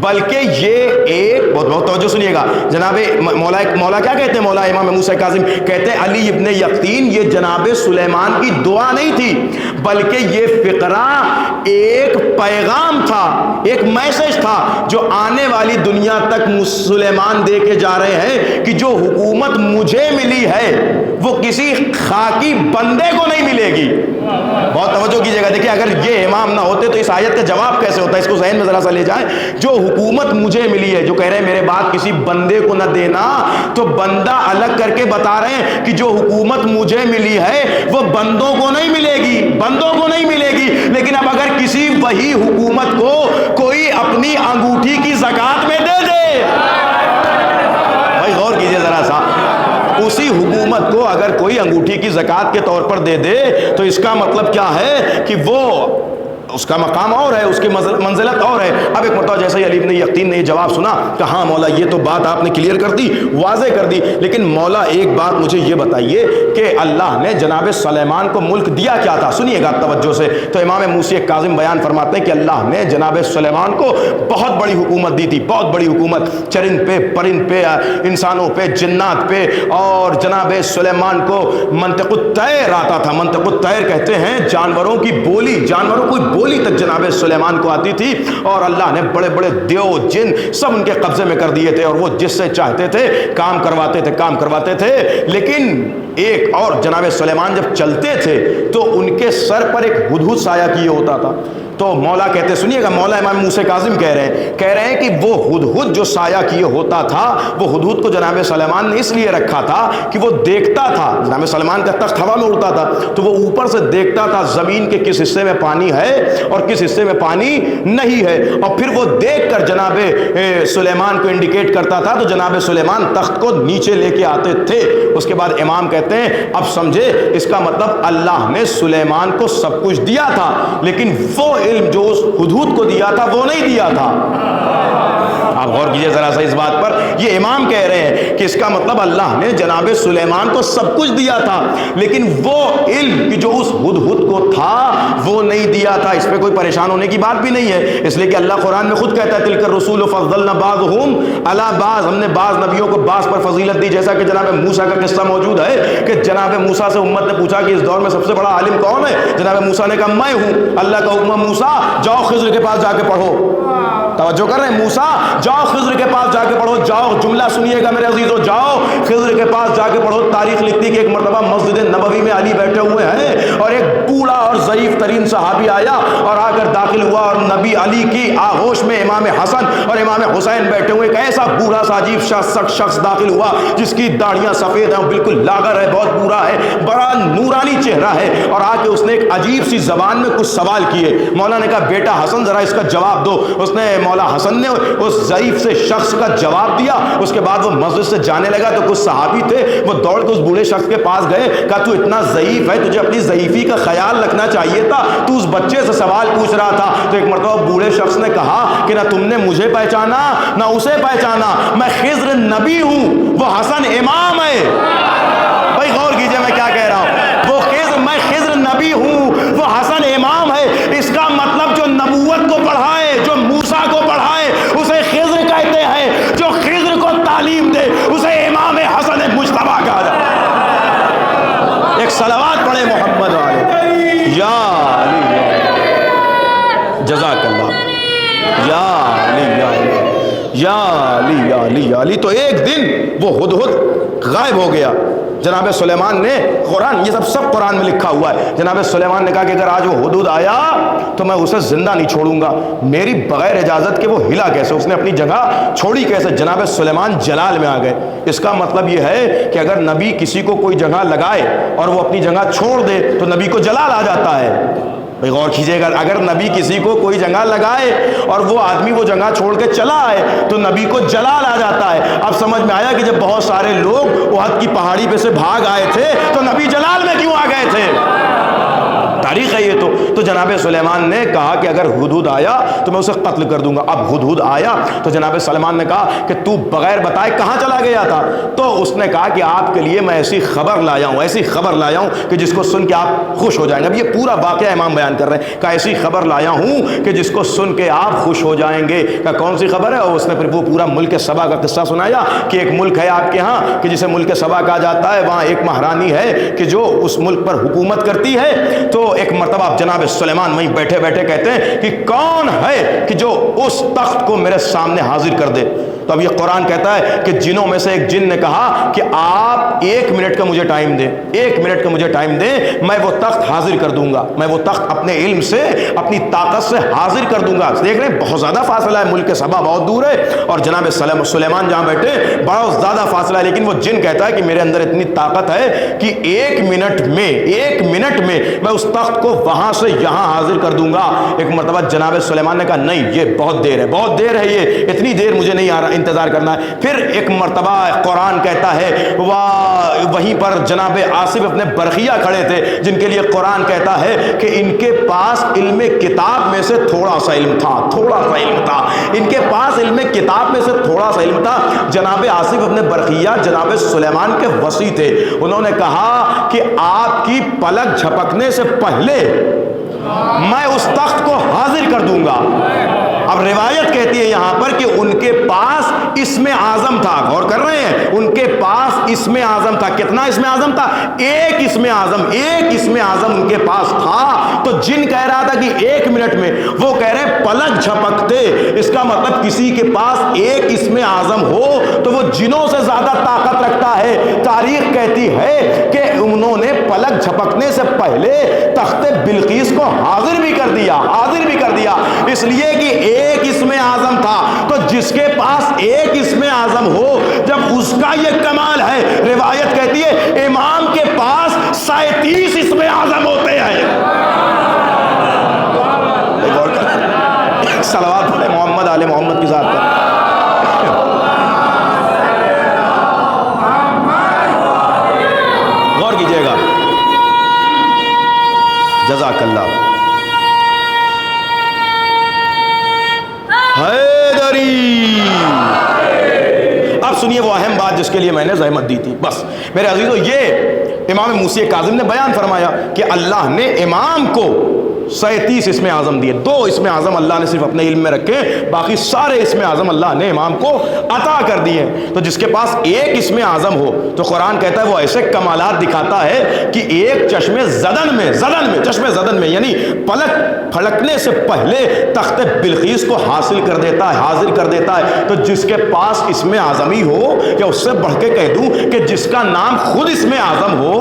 بلکہ یہ ایک, بہت توجہ سنیے گا جناب مولا کیا کہتے ہیں, مولا امام موسیٰ کاظم کہتے ہیں علی ابن یقطین یہ جناب سلیمان کی دعا نہیں تھی بلکہ یہ فقرہ ایک پیغام تھا, ایک میسج تھا جو آنے والی دنیا تک سلیمان دے کے جا رہے ہیں کہ جو حکومت مجھے ملی ہے وہ کسی خاکی بندے کو نہیں ملے گی. بہت توجہ کیجئے گا. دیکھیں اگر یہ امام نہ ہوتے تو اس آیت کا جواب کیسے ہوتا ہے, اس کو ذہن میں ذرا سا لے جائیں. جو حکومت مجھے ملی ہے, جو کہہ رہے ہیں میرے بعد کسی بندے کو نہ دینا, تو بندہ الگ کر کے بتا رہے ہیں کہ جو حکومت مجھے ملی ہے وہ بندوں کو نہیں ملے گی, بندوں کو نہیں ملے گی. لیکن اب اگر کسی وہی حکومت کو کوئی اپنی انگوٹھی کی زکات میں دے دے, بھائی غور کیجئے ذرا سا, اسی حکومت کو اگر کوئی انگوٹھی کی زکات کے طور پر دے دے تو اس کا مطلب کیا ہے کہ وہ اس کا مقام اور ہے, اس کی منزلت اور ہے. اب ایک مرتبہ جیسے ہی علی ابن یقطین نے یہ جواب سنا کہ ہاں مولا یہ تو بات آپ نے کلیئر کر دی, واضح کر دی, لیکن مولا ایک بات مجھے یہ بتائیے کہ اللہ نے جناب سلیمان کو ملک دیا کیا تھا؟ سنیے گا توجہ سے. تو امام موسیٰ کاظم بیان فرماتے ہیں کہ اللہ نے جناب سلیمان کو بہت بڑی حکومت دی تھی, بہت بڑی حکومت, چرند پہ, پرند پہ, انسانوں پہ, جنات پہ. اور جناب سلیمان کو منطق الطیر آتا تھا. منطق الطیر کہتے ہیں جانوروں کی بولی, جانوروں کو بولی تک جناب سلیمان کو آتی تھی. اور اللہ نے بڑے بڑے دیو جن سب ان کے قبضے میں کر دیے تھے, اور وہ جس سے چاہتے تھے کام کرواتے تھے. لیکن ایک اور, جناب سلیمان جب چلتے تھے تو ان کے سر پر ایک ہدہد سایہ کیے ہوتا تھا. تو مولا کہتے, سنیے گا, مولا امام موسیٰ کاظم کہہ رہے ہیں کہ وہ ہدہد جو سایہ کیے ہوتا تھا, وہ ہدہد کو جناب سلیمان نے اس لیے رکھا تھا کہ وہ دیکھتا تھا, جناب سلیمان کا تخت ہوا میں اڑتا تھا تو وہ اوپر سے دیکھتا تھا زمین کے کس حصے میں پانی ہے اور کس حصے میں پانی نہیں ہے, اور پھر وہ دیکھ کر جناب سلیمان کو انڈیکیٹ کرتا تھا. تو جناب سلیمان تخت کو نیچے لے کے آتے تھے. اس کے بعد امام کہتے ہیں اب سمجھے, اس کا مطلب اللہ نے سلیمان کو سب کچھ دیا تھا لیکن وہ علم جو اس ہدہد کو دیا تھا وہ نہیں دیا تھا. آپ غور کیجئے ذرا سا اس بات پر. یہ امام کہہ رہے ہیں کہ اس کا مطلب اللہ نے جناب سلیمان کو سب کچھ دیا تھا لیکن وہ علم جو اس ہدہد کو تھا وہ نہیں دیا تھا. اس پہ کوئی پریشان ہونے کی بات بھی نہیں ہے, اس لیے کہ اللہ قرآن میں خود کہتا ہے تلک الرسول فضلنا بعضهم علی بعض, ہم نے بعض نبیوں کو بعض پر فضیلت دی. جیسا کہ جناب موسیٰ کا قصہ موجود ہے کہ جناب موسیٰ سے امت نے پوچھا کہ اس دور میں سب سے بڑا عالم کون ہے؟ جناب موسیٰ نے کہا میں ہوں. اللہ کا حکم موسیٰ جاؤ خضر کے پاس جا کے پڑھو. توجہ کر رہے ہیں, موسیٰ جاؤ خضر کے پاس جا کے پڑھو. جاؤ, جملہ سنیے گا میرے عزیزو, جاؤ خضر کے پاس جا کے پڑھو. تاریخ لکھتی کہ ایک مرتبہ مسجد نبوی میں علی بیٹھے ہوئے ہیں اور ایک بوڑھا اور ضعیف ترین صحابی آیا اور آ کر داخل ہوا اور نبی علی کی آغوش میں امام حسن اور امام حسین بیٹھے ہوئے. ایک ایسا بوڑھا سا عجیب شخص داخل ہوا جس کی داڑیاں سفید ہیں, بالکل لاغر ہے, بہت بوڑھا ہے, بڑا نورانی چہرہ ہے, اور آ کے اس نے ایک عجیب سی زبان میں کچھ سوال کیے. مولا نے کہا بیٹا حسن ذرا اس کا جواب دو. اس نے مولا حسن نے اس ضعیف سے شخص کا جواب دیا. اس کے بعد وہ مسجد سے جانے لگا تو کچھ صحابی تھے وہ دوڑ کے اس بوڑھے شخص کے پاس گئے. کہا تو اتنا ضعیف ہے, تجھے اپنی ضعیفی کا خیال رکھنا چاہیے تھا, تو اس بچے سے سوال پوچھ رہا تھا. تو ایک مرتبہ بوڑھے شخص نے کہا کہ نہ تم نے مجھے پہچانا نہ اسے پہچانا, میں خضر نبی ہوں, وہ حسن امام ہے. بھائی غور کیجئے میں کیا کہہ رہا ہوں. وہ میں خضر نبی ہوں, وہ حسن امام ہے. اس کا مطلب جو نبوت کو پڑھائے, جو موسیٰ کو پڑھائے اسے خضر کہتے ہیں, جو خضر کو تعلیم دے اسے امام حسن مجتبیٰ کہا جاتا ہے. ایک صلوات پڑھے محمد علیہ یا علی, جزاک اللہ, یا علی یا علی یا علی یا علی یا علی. تو ایک دن وہ ہدہد غائب ہو گیا. جناب سلیمان نے, قرآن یہ سب قرآن میں لکھا ہوا ہے, جناب سلیمان نے کہا کہ اگر آج وہ ہدہد آیا تو میں اسے زندہ نہیں چھوڑوں گا, میری بغیر اجازت کے وہ ہلا کیسے, اس نے اپنی جگہ چھوڑی کیسے. جناب سلیمان جلال میں آ گئے. اس کا مطلب یہ ہے کہ اگر نبی کسی کو کوئی جگہ لگائے اور وہ اپنی جگہ چھوڑ دے تو نبی کو جلال آ جاتا ہے. بھئی غور کیجئے گا, اگر نبی کسی کو کوئی جگہ لگائے اور وہ آدمی وہ جگہ چھوڑ کے چلا آئے تو نبی کو جلال آ جاتا ہے. اب سمجھ میں آیا کہ جب بہت سارے لوگ احد کی پہاڑی پہ سے بھاگ آئے تھے تو نبی جلال میں کیوں آ گئے تھے. تاریخ ہے یہ. تو جناب سلیمان نے کہا کہ اگر ہدہد آیا تو میں اسے قتل کر دوں گا. اب ہدہد آیا تو جناب سلیمان نے کہا کہ تو بغیر بتائے کہاں چلا گیا تھا. تو اس نے کہا کہ آپ کے لیے میں ایسی خبر لایا ہوں, ایسی خبر لایا ہوں کہ جس کو سن کے آپ خوش ہو جائیں گے. اب یہ پورا واقعہ امام بیان کر رہے ہیں کہ ایسی خبر لایا ہوں کہ جس کو سن کے آپ خوش ہو جائیں گے. کہ کون سی خبر ہے؟ اور اس نے پھر وہ پورا ملک سبا کا قصہ سنایا کہ ایک ملک ہے آپ کے ہاں کہ جسے ملک سبا کہا جاتا ہے. وہاں ایک مہرانی ہے کہ جو اس ملک پر حکومت کرتی ہے. تو ایک مرتبہ جناب سلیمان وہیں بیٹھے بیٹھے کہتے ہیں کہ کون ہے کہ جو اس تخت کو میرے سامنے حاضر کر دے. تو اب یہ قرآن کہتا ہے کہ جنوں میں سے ایک جن نے کہا کہ آپ 1 منٹ کا مجھے ٹائم دیں, 1 منٹ کا مجھے ٹائم دیں, میں وہ تخت حاضر کر دوں گا, میں وہ تخت اپنے علم سے اپنی طاقت سے حاضر کر دوں گا. دیکھ رہے ہیں بہت زیادہ فاصلہ ہے, ملک سبا بہت دور ہے اور جناب سلیمان جہاں بیٹھے بہت زیادہ فاصلہ ہے. لیکن وہ جن کہتا ہے کہ میرے اندر اتنی طاقت ہے کہ 1 منٹ میں میں اس تخت کو وہاں سے یہاں حاضر کر دوں گا. ایک مرتبہ جناب سلیمان نے کہا نہیں یہ بہت دیر ہے, بہت دیر ہے, یہ اتنی دیر مجھے نہیں آ رہا, انتظار کرنا ہے. پھر ایک مرتبہ قرآن کہتا ہے وہیں پر جناب آصف ابن برخیہ کھڑے تھے جن کے لیے قرآن کہتا ہے کہ ان کے پاس علم کتاب میں سے تھوڑا سا علم تھا, تھوڑا سا علم تھا, ان کے پاس علم کتاب میں سے تھوڑا سا علم تھا. جناب آصف ابن برخیہ جناب سلیمان کے وصی تھے. انہوں نے کہا کہ آپ کی پلک جھپکنے سے پہلے میں اس تخت کو حاضر کر دوں گا. اب روایت کہتی ہے یہاں پر کہ ان کے پاس اسم اعظم تھا. غور کر رہے ہیں, ان کے پاس اسم اعظم تھا. کتنا اسم اعظم تھا؟ ایک اسم اعظم ان کے پاس تھا. تو جن کہہ رہا تھا کہ 1 منٹ میں, وہ کہہ رہے ہیں پلک جھپکتے. اس کا مطلب کسی کے پاس ایک اسم اعظم ہو تو وہ جنوں سے زیادہ طاقت رکھتا ہے. تاریخ کہتی ہے کہ انہوں نے پلک جھپکنے سے پہلے تخت بلقیس کو حاضر بھی کر دیا, اس لیے کہ ایک اسم اعظم تھا. تو جس کے پاس ایک اسم اعظم ہو, جب اس کا یہ کمال ہے. روایت کہتی ہے امام کے پاس 37 اسم اعظم ہوتے ہیں. صلوات پڑھے محمد آل محمد کی ذات پر. غور کیجئے گا, جزاک اللہ. حیدری کریم۔ اب سنیے وہ اہم بات جس کے لیے میں نے زحمت دی تھی۔ بس میرے عزیزو، یہ امام موسی کاظم نے بیان فرمایا کہ اللہ نے امام کو 37 اسم اعظم دیے۔ 2 اسم اعظم اللہ نے صرف اپنے علم میں رکھے، باقی سارے اسم اعظم اللہ نے امام کو عطا کر دیے۔ تو جس کے پاس ایک اسم اعظم ہو تو قرآن کہتا ہے وہ ایسے کمالات دکھاتا ہے کہ ایک چشم زدن میں یعنی پلک پھڑکنے سے پہلے تخت بلقیس کو حاصل کر دیتا ہے، حاضر کر دیتا ہے۔ تو جس کے پاس اسم اعظم ہی ہو، یا اس سے بڑھ کے کہہ دوں کہ جس کا نام خود اسم اعظم ہو،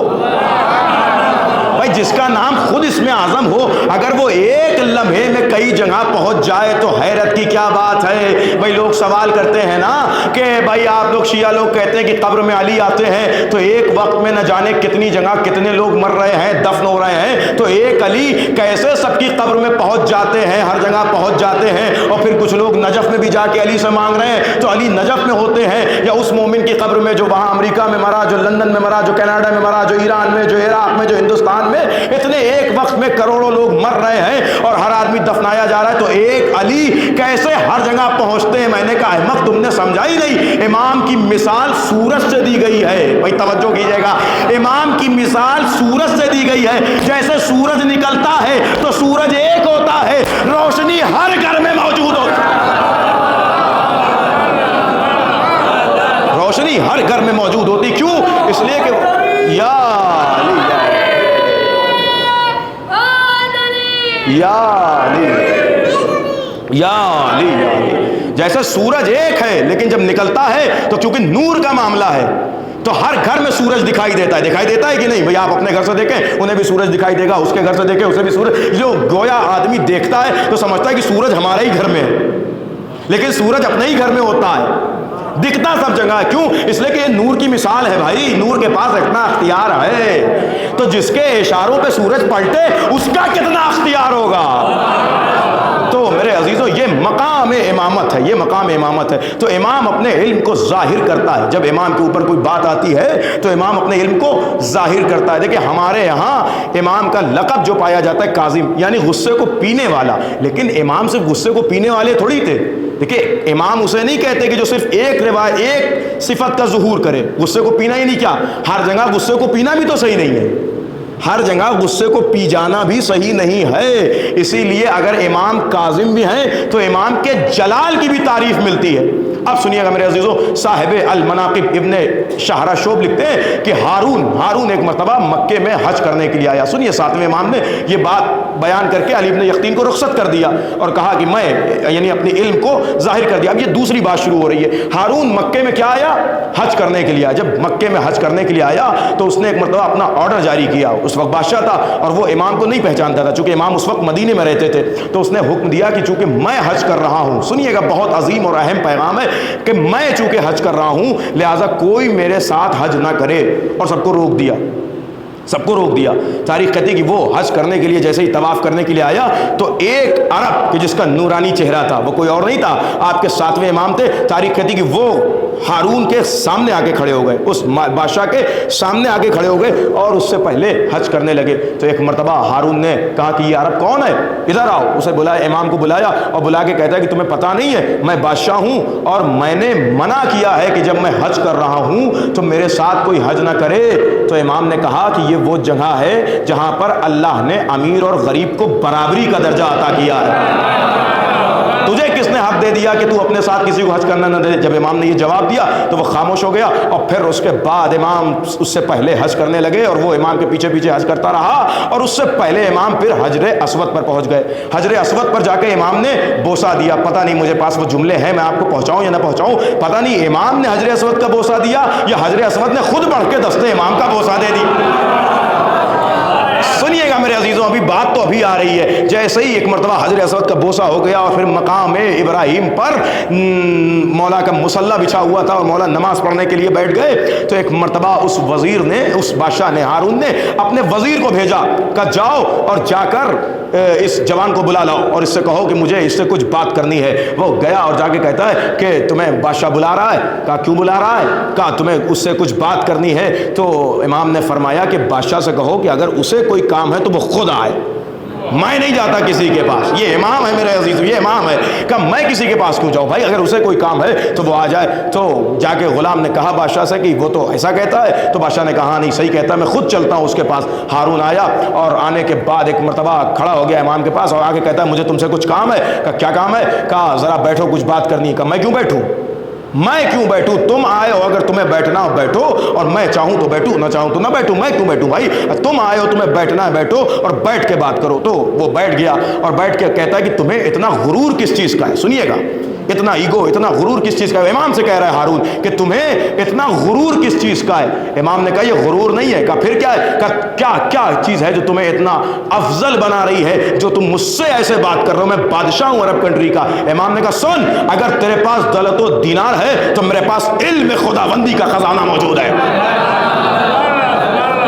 بھائی جس کا نام خود اسم اعظم ہو، اگر وہ ایک لمحے میں کئی جگہ پہنچ جائے تو حیرت کی کیا بات ہے۔ بھائی لوگ سوال کرتے ہیں نا کہ بھائی آپ لوگ شیعہ لوگ کہتے ہیں کہ قبر میں علی آتے ہیں، تو ایک وقت میں نہ جانے کتنی جگہ کتنے لوگ مر رہے ہیں، دفن ہو رہے ہیں، تو ایک علی کیسے سب کی قبر میں پہنچ جاتے ہیں، ہر جگہ پہنچ جاتے ہیں؟ اور پھر کچھ لوگ نجف میں بھی جا کے علی سے مانگ رہے ہیں، تو علی نجف میں ہوتے ہیں، یا اس مومن کی قبر میں جو وہاں امریکہ میں مرا، جو لندن میں مرا، جو کینیڈا میں مرا، جو ایران میں، جو عراق میں، جو ہندوستان میں، اتنے ایک وقت میں کروڑوں لوگ مر رہے ہیں اور ہر آدمی دفنایا جا رہا ہے، تو ایک علی کیسے ہر جگہ پہنچتے ہیں؟ میں نے کہا احمق تم نے سمجھا ہی نہیں، امام کی مثال سورج سے دی گئی ہے۔ بھائی توجہ کیجئے گا، امام کی مثال سورج سے دی گئی ہے۔ جیسے سورج نکلتا ہے تو سورج ایک ہوتا ہے، روشنی ہر گھر میں موجود ہوتی ہے، روشنی ہر گھر میں موجود ہوتی۔ کیوں؟ اس لیے کہ یا علی جیسے سورج ایک ہے، لیکن جب نکلتا ہے تو کیونکہ نور کا معاملہ ہے تو ہر گھر میں سورج دکھائی دیتا ہے کہ نہیں؟ بھئی آپ اپنے گھر سے دیکھیں، انہیں بھی سورج دکھائی دے گا، اس کے گھر سے دیکھیں، اسے بھی سورج۔ جو گویا آدمی دیکھتا ہے تو سمجھتا ہے کہ سورج ہمارے ہی گھر میں ہے، لیکن سورج اپنے ہی گھر میں ہوتا ہے، دکھتا سب جگہ ہے۔ کیوں؟ اس لیے کہ یہ نور کی مثال ہے بھائی، نور کے پاس اتنا اختیار ہے، تو جس کے اشاروں پہ سورج پلٹے اس کا کتنا اختیار ہوگا۔ تو میرے عزیزوں یہ مقام امامت ہے، یہ مقام امامت ہے۔ تو امام اپنے علم کو ظاہر کرتا ہے، جب امام کے اوپر کوئی بات آتی ہے تو امام اپنے علم کو ظاہر کرتا ہے۔ دیکھیں ہمارے یہاں امام کا لقب جو پایا جاتا ہے کاظم، یعنی غصے کو پینے والا، لیکن امام صرف غصے کو پینے والے تھوڑی تھے۔ دیکھیں امام اسے نہیں کہتے کہ جو صرف ایک روایت ایک صفت کا ظہور کرے، غصے کو پینا ہی نہیں، کیا ہر جگہ غصے کو پینا بھی تو صحیح نہیں ہے، ہر جگہ غصے کو پی جانا بھی صحیح نہیں ہے۔ اسی لیے اگر امام کاظم بھی ہیں تو امام کے جلال کی بھی تعریف ملتی ہے۔ اب سنیے گا میرے عزیزوں، صاحب المناقب ابن شاہرہ شعب لکھتے ہیں کہ ہارون ایک مرتبہ مکے میں حج کرنے کے لیے آیا۔ سنیے، 7ویں امام نے یہ بات بیان کر کے علی ابن یقطین کو رخصت کر دیا اور کہا کہ میں یعنی اپنے علم کو ظاہر کر دیا۔ اب یہ دوسری بات شروع ہو رہی ہے۔ ہارون مکے میں کیا آیا؟ حج کرنے کے لیے۔ جب مکے میں حج کرنے کے لیے آیا تو اس نے ایک مرتبہ اپنا آرڈر جاری کیا۔ اس وقت بادشاہ تھا اور وہ امام کو نہیں پہچانتا تھا، چونکہ امام اس وقت مدینے میں رہتے تھے، تو اس نے حکم دیا کہ چونکہ میں حج کر رہا ہوں، سنیے گا بہت عظیم اور اہم پیغام ہے، کہ میں چونکہ حج کر رہا ہوں لہٰذا کوئی میرے ساتھ حج نہ کرے، اور سب کو روک دیا، سب کو روک دیا۔ تاریخ کہتی ہے کہ وہ حج کرنے کے لیے جیسے ہی طواف کرنے کے لیے آیا تو ایک عرب کہ جس کا نورانی چہرہ تھا، وہ کوئی اور نہیں تھا، آپ کے 7ویں امام تھے، تاریخ کہتی ہے کہ وہ ہارون کے سامنے آ کے کھڑے ہو گئے، اس بادشاہ کے سامنے آ کے کھڑے ہو گئے اور اس سے پہلے حج کرنے لگے۔ تو ایک مرتبہ ہارون نے کہا کہ یہ عرب کون ہے، ادھر آؤ۔ اسے بلایا، امام کو بلایا اور بلا کے کہتا ہے کہ تمہیں پتہ نہیں ہے میں بادشاہ ہوں اور میں نے منع کیا ہے کہ جب میں حج کر رہا ہوں تو میرے ساتھ کوئی حج نہ کرے۔ تو امام نے کہا کہ یہ وہ جگہ ہے جہاں پر اللہ نے امیر اور غریب کو برابری کا درجہ عطا کیا ہے۔ تجھے کس نے حق دے دیا کہ تو اپنے ساتھ کسی کو حج کرنا نہ دے؟ جب امام نے یہ جواب دیا تو وہ خاموش ہو گیا، اور پھر اس کے بعد امام اس سے پہلے حج کرنے لگے اور وہ امام کے پیچھے پیچھے حج کرتا رہا، اور اس سے پہلے امام پھر حجر اسود پر پہنچ گئے۔ حجر اسود پر جا کے امام نے بوسہ دیا۔ پتہ نہیں مجھے پاس وہ جملے ہیں، میں آپ کو پہنچاؤں یا نہ پہنچاؤں، پتہ نہیں امام نے حجر اسود کا بوسہ دیا یا حجر اسود نے خود بڑھ کے دست امام کا بوسہ دے دی۔ سنیے گا میرے عزیزوں، ابھی بات تو ابھی آ رہی ہے۔ جیسے ہی ایک مرتبہ حجر اسود کا بوسہ ہو گیا اور پھر مقام ابراہیم پر مولا کا مصلی بچھا ہوا تھا اور مولا نماز پڑھنے کے لیے بیٹھ گئے، تو ایک مرتبہ اس وزیر نے، اس بادشاہ نے، ہارون نے اپنے وزیر کو بھیجا کہ جاؤ اور جا کر اس جوان کو بلا لاؤ اور اس سے کہو کہ مجھے اس سے کچھ بات کرنی ہے۔ وہ گیا اور جا کے کہتا ہے کہ تمہیں بادشاہ بلا رہا ہے۔ کہا کیوں بلا رہا ہے؟ کہا تمہیں اس سے کچھ بات کرنی ہے۔ تو امام نے فرمایا کہ بادشاہ سے کہو کہ اگر اسے کوئی کام ہے تو وہ خود آئے۔ میں نہیں جاتا کسی کے پاس. یہ امام ہے میرے عزیز، یہ امام ہے. کہ میں کسی کے پاس کیوں جاؤں بھائی؟ اگر اسے کوئی کام ہے تو وہ آ جائے. تو جا کے غلام نے کہا بادشاہ سے کہ وہ تو ایسا کہتا ہے. تو بادشاہ نے کہا ہاں نہیں صحیح کہتا ہے، میں خود چلتا ہوں اس کے پاس. ہارون آیا اور آنے کے بعد ایک مرتبہ کھڑا ہو گیا امام کے پاس اور آ کے کہتا ہے مجھے تم سے کچھ کام ہے. کہا کیا کام ہے؟ کہا ذرا بیٹھو کچھ بات کرنی ہے. کہا میں کیوں بیٹھوں؟ میں کیوں بیٹھوں؟ تم آئے ہو، اگر تمہیں بیٹھنا ہو بیٹھو، اور میں چاہوں تو بیٹھوں، نہ چاہوں تو نہ بیٹھوں. میں کیوں بیٹھوں بھائی؟ تم آئے ہو، تمہیں بیٹھنا ہے بیٹھو اور بیٹھ کے بات کرو. تو وہ بیٹھ گیا اور بیٹھ کے کہتا ہے کہ تمہیں اتنا غرور کس چیز کا ہے؟ سنیے گا، اتنا ایگو، اتنا غرور کس چیز کا ہے؟ امام سے کہہ رہا ہے ہارون کہ تمہیں اتنا غرور کس چیز کا ہے؟ امام نے کہا یہ غرور نہیں ہے. کہا پھر کیا ہے؟ کہا کیا چیز ہے جو تمہیں اتنا افضل بنا رہی ہے جو تم مجھ سے ایسے بات کر رہے ہو؟ میں بادشاہ ہوں عرب کنٹری کا. امام نے کہا سن، اگر تیرے پاس دولت و دینار ہے تو میرے پاس علم خداوندی کا خزانہ موجود ہے.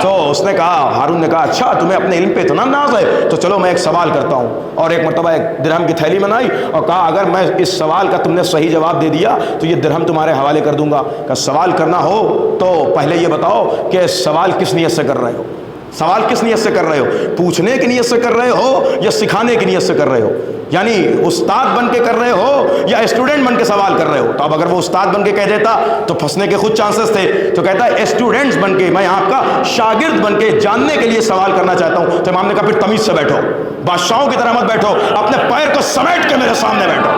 تو اس نے کہا، ہارون نے کہا اچھا تمہیں اپنے علم پہ اتنا ناز ہے تو چلو میں ایک سوال کرتا ہوں. اور ایک مرتبہ ایک درہم کی تھیلی بنائی اور کہا اگر میں اس سوال کا تم نے صحیح جواب دے دیا تو یہ درہم تمہارے حوالے کر دوں گا. کہ سوال کرنا ہو تو پہلے یہ بتاؤ کہ سوال کس نیت سے کر رہے ہو؟ سوال کس نیت سے کر رہے ہو؟ پوچھنے کی نیت سے کر رہے ہو یا سکھانے کی نیت سے کر رہے ہو؟ یعنی استاد بن کے کر رہے ہو یا اسٹوڈنٹ بن کے سوال کر رہے ہو؟ تو اب اگر وہ استاد بن کے کہہ دیتا تو پھنسنے کے خود چانسز تھے. تو کہتا ہے اسٹوڈنٹس بن کے، میں آپ کا شاگرد بن کے جاننے کے لیے سوال کرنا چاہتا ہوں. تو امام نے کہا پھر تمیز سے بیٹھو، بادشاہوں کی طرح مت بیٹھو، اپنے پیر کو سمیٹ کے میرے سامنے بیٹھو.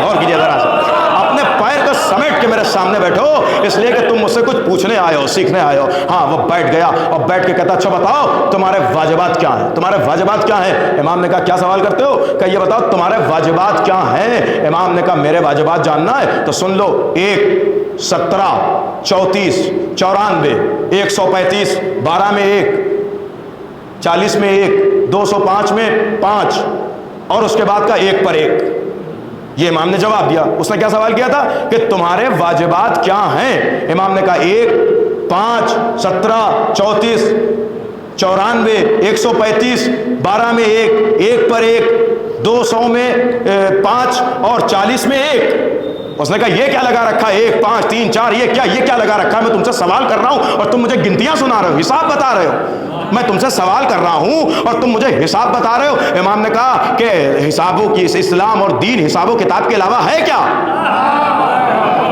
غور کیجیے ذرا سا، اپنے پیر کو سمیٹ کے میرے سامنے بیٹھو، اس لیے کہ تم مجھ سے کچھ پوچھنے آئے ہو، سیکھنے آئے ہو. ہاں وہ بیٹھ گیا اور بیٹھ کے کہتا اچھا بتاؤ تمہارے واجبات کیا ہیں؟ تمہارے واجبات کیا ہیں؟ امام نے کہا کیا سوال کرتے ہو؟ کہ یہ بتاؤ تمہارے واجبات کیا ہیں؟ امام نے کہا میرے واجبات جاننا ہے تو سن لو، 1 17 34 94 135 12 میں 1 40 میں 1 205 میں 5 اور اس کے بعد کا 1 پر 1. یہ امام نے جواب دیا. اس نے کیا سوال کیا تھا کہ تمہارے واجبات کیا ہیں؟ امام نے کہا 1 5 17 34 94 135 12 میں 1 1 پر 1 200 میں 5 اور 40 میں 1. اس نے کہا یہ کیا لگا رکھا ہے 1 5 3 4 یہ کیا لگا رکھا ہے؟ میں تم سے سوال کر رہا ہوں اور تم مجھے گنتیاں سنا رہے ہو، حساب بتا رہے ہو. میں تم سے سوال کر رہا ہوں اور تم مجھے حساب بتا رہے ہو. امام نے کہا کہ حسابوں کی اسلام اور دین حساب و کتاب کے علاوہ ہے کیا؟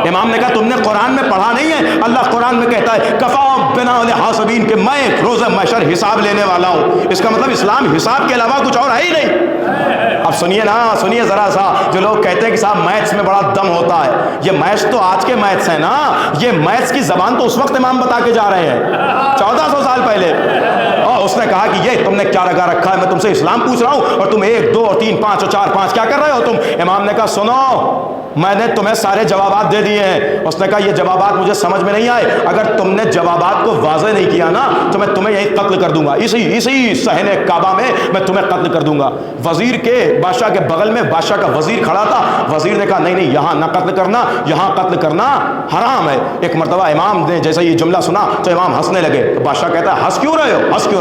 امام نے کہا تم نے قرآن میں پڑھا نہیں ہے؟ اللہ قرآن میں کہتا ہے کفا بنا الحاسبین کہ میں روز محشر حساب لینے والا ہوں. اس کا مطلب اسلام حساب کے علاوہ کچھ اور ہے ہی نہیں. اب سنیے نا، سنیے ذرا سا، جو لوگ کہتے ہیں کہ صاحب میتھس میں بڑا دم ہوتا ہے، یہ میتھس تو آج کے میتھس ہیں نا، یہ میتھس کی زبان تو اس وقت امام بتا کے جا رہے ہیں 1400 سال پہلے. اور اس نے کہا کہ یہ تم نے کیا لگا رکھا ہے؟ میں تم سے اسلام پوچھ رہا ہوں اور تم 1 2 اور 3 5 اور 4 5 کیا کر رہے ہو تم؟ امام نے کہا سنو، میں نے تمہیں سارے جوابات دے دیے ہیں. اس نے کہا یہ جوابات مجھے سمجھ میں نہیں آئے، اگر تم نے جوابات کو واضح نہیں کیا نا تو میں تمہیں یہی قتل کر دوں گا، اسی صحن کعبہ میں تمہیں قتل کر دوں گا. وزیر کے، بادشاہ کے بغل میں بادشاہ کا وزیر کھڑا تھا. وزیر نے کہا نہیں یہاں نہ قتل کرنا، یہاں قتل کرنا حرام ہے. ایک مرتبہ امام نے جیسا یہ جملہ سنا تو امام ہنسنے لگے. تو بادشاہ کہتا ہے ہنس کیوں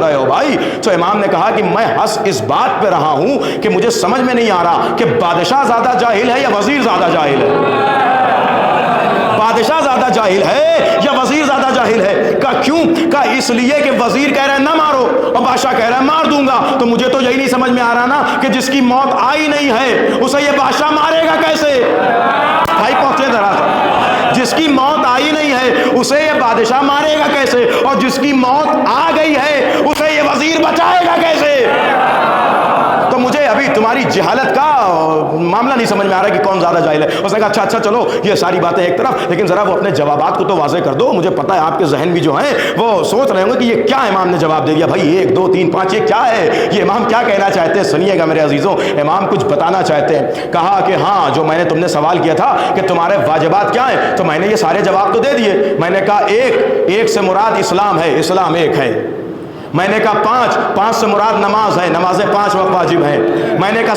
رہے ہو بھائی؟ تو امام نے کہا کہ میں ہنس اس بات پہ رہا ہوں کہ مجھے سمجھ میں نہیں آ رہا کہ بادشاہ زیادہ جاہل ہے یا وزیر زیادہ جاہل ہے. بادشاہ زیادہ جاہل ہے یا وزیر زیادہ جاہل ہے؟ کہا کیوں؟ کہا اس لیے کہ وزیر کہہ رہا ہے نہ مارو اور بادشاہ کہہ رہا ہے مار دوں گا. تو مجھے تو یہی نہیں سمجھ میں آ رہا نا کہ جس کی موت آئی نہیں ہے اسے یہ بادشاہ مارے گا کیسے؟ بھائی پہنچے ذرا سا، جس کی موت آئی نہیں ہے اسے یہ بادشاہ مارے گا کیسے؟ اور جس کی موت آ گئی ہے اسے یہ وزیر بچائے گا کیسے؟ تو مجھے ابھی تمہاری جہالت کا معاملہ نہیں سمجھ میں آ رہا کہ کون زیادہ جاہل ہے. اس نے کہا اچھا چلو یہ ساری باتیں ایک طرف، لیکن ذرا وہ اپنے جوابات کو تو واضح کر دو. مجھے پتا ہے آپ کے ذہن بھی جو ہیں وہ سوچ رہے ہوں گے کہ یہ کیا امام نے جواب دے دیا. بھائی 1 2 3 5 یہ کیا ہے؟ یہ امام کیا کہنا چاہتے ہیں؟ سنیے گا میرے عزیزوں، امام کچھ بتانا چاہتے ہیں. کہا کہ ہاں جو میں نے تم نے سوال کیا تھا کہ تمہارے واجبات کیا ہیں تو میں نے یہ سارے جواب تو دے دیے. میں نے کہا 1 سے مراد اسلام ہے، اسلام 1 ہے. میں نے کہا 5 سے مراد نماز ہے، نمازیں 5 وقت واجب ہیں. میں نے کہا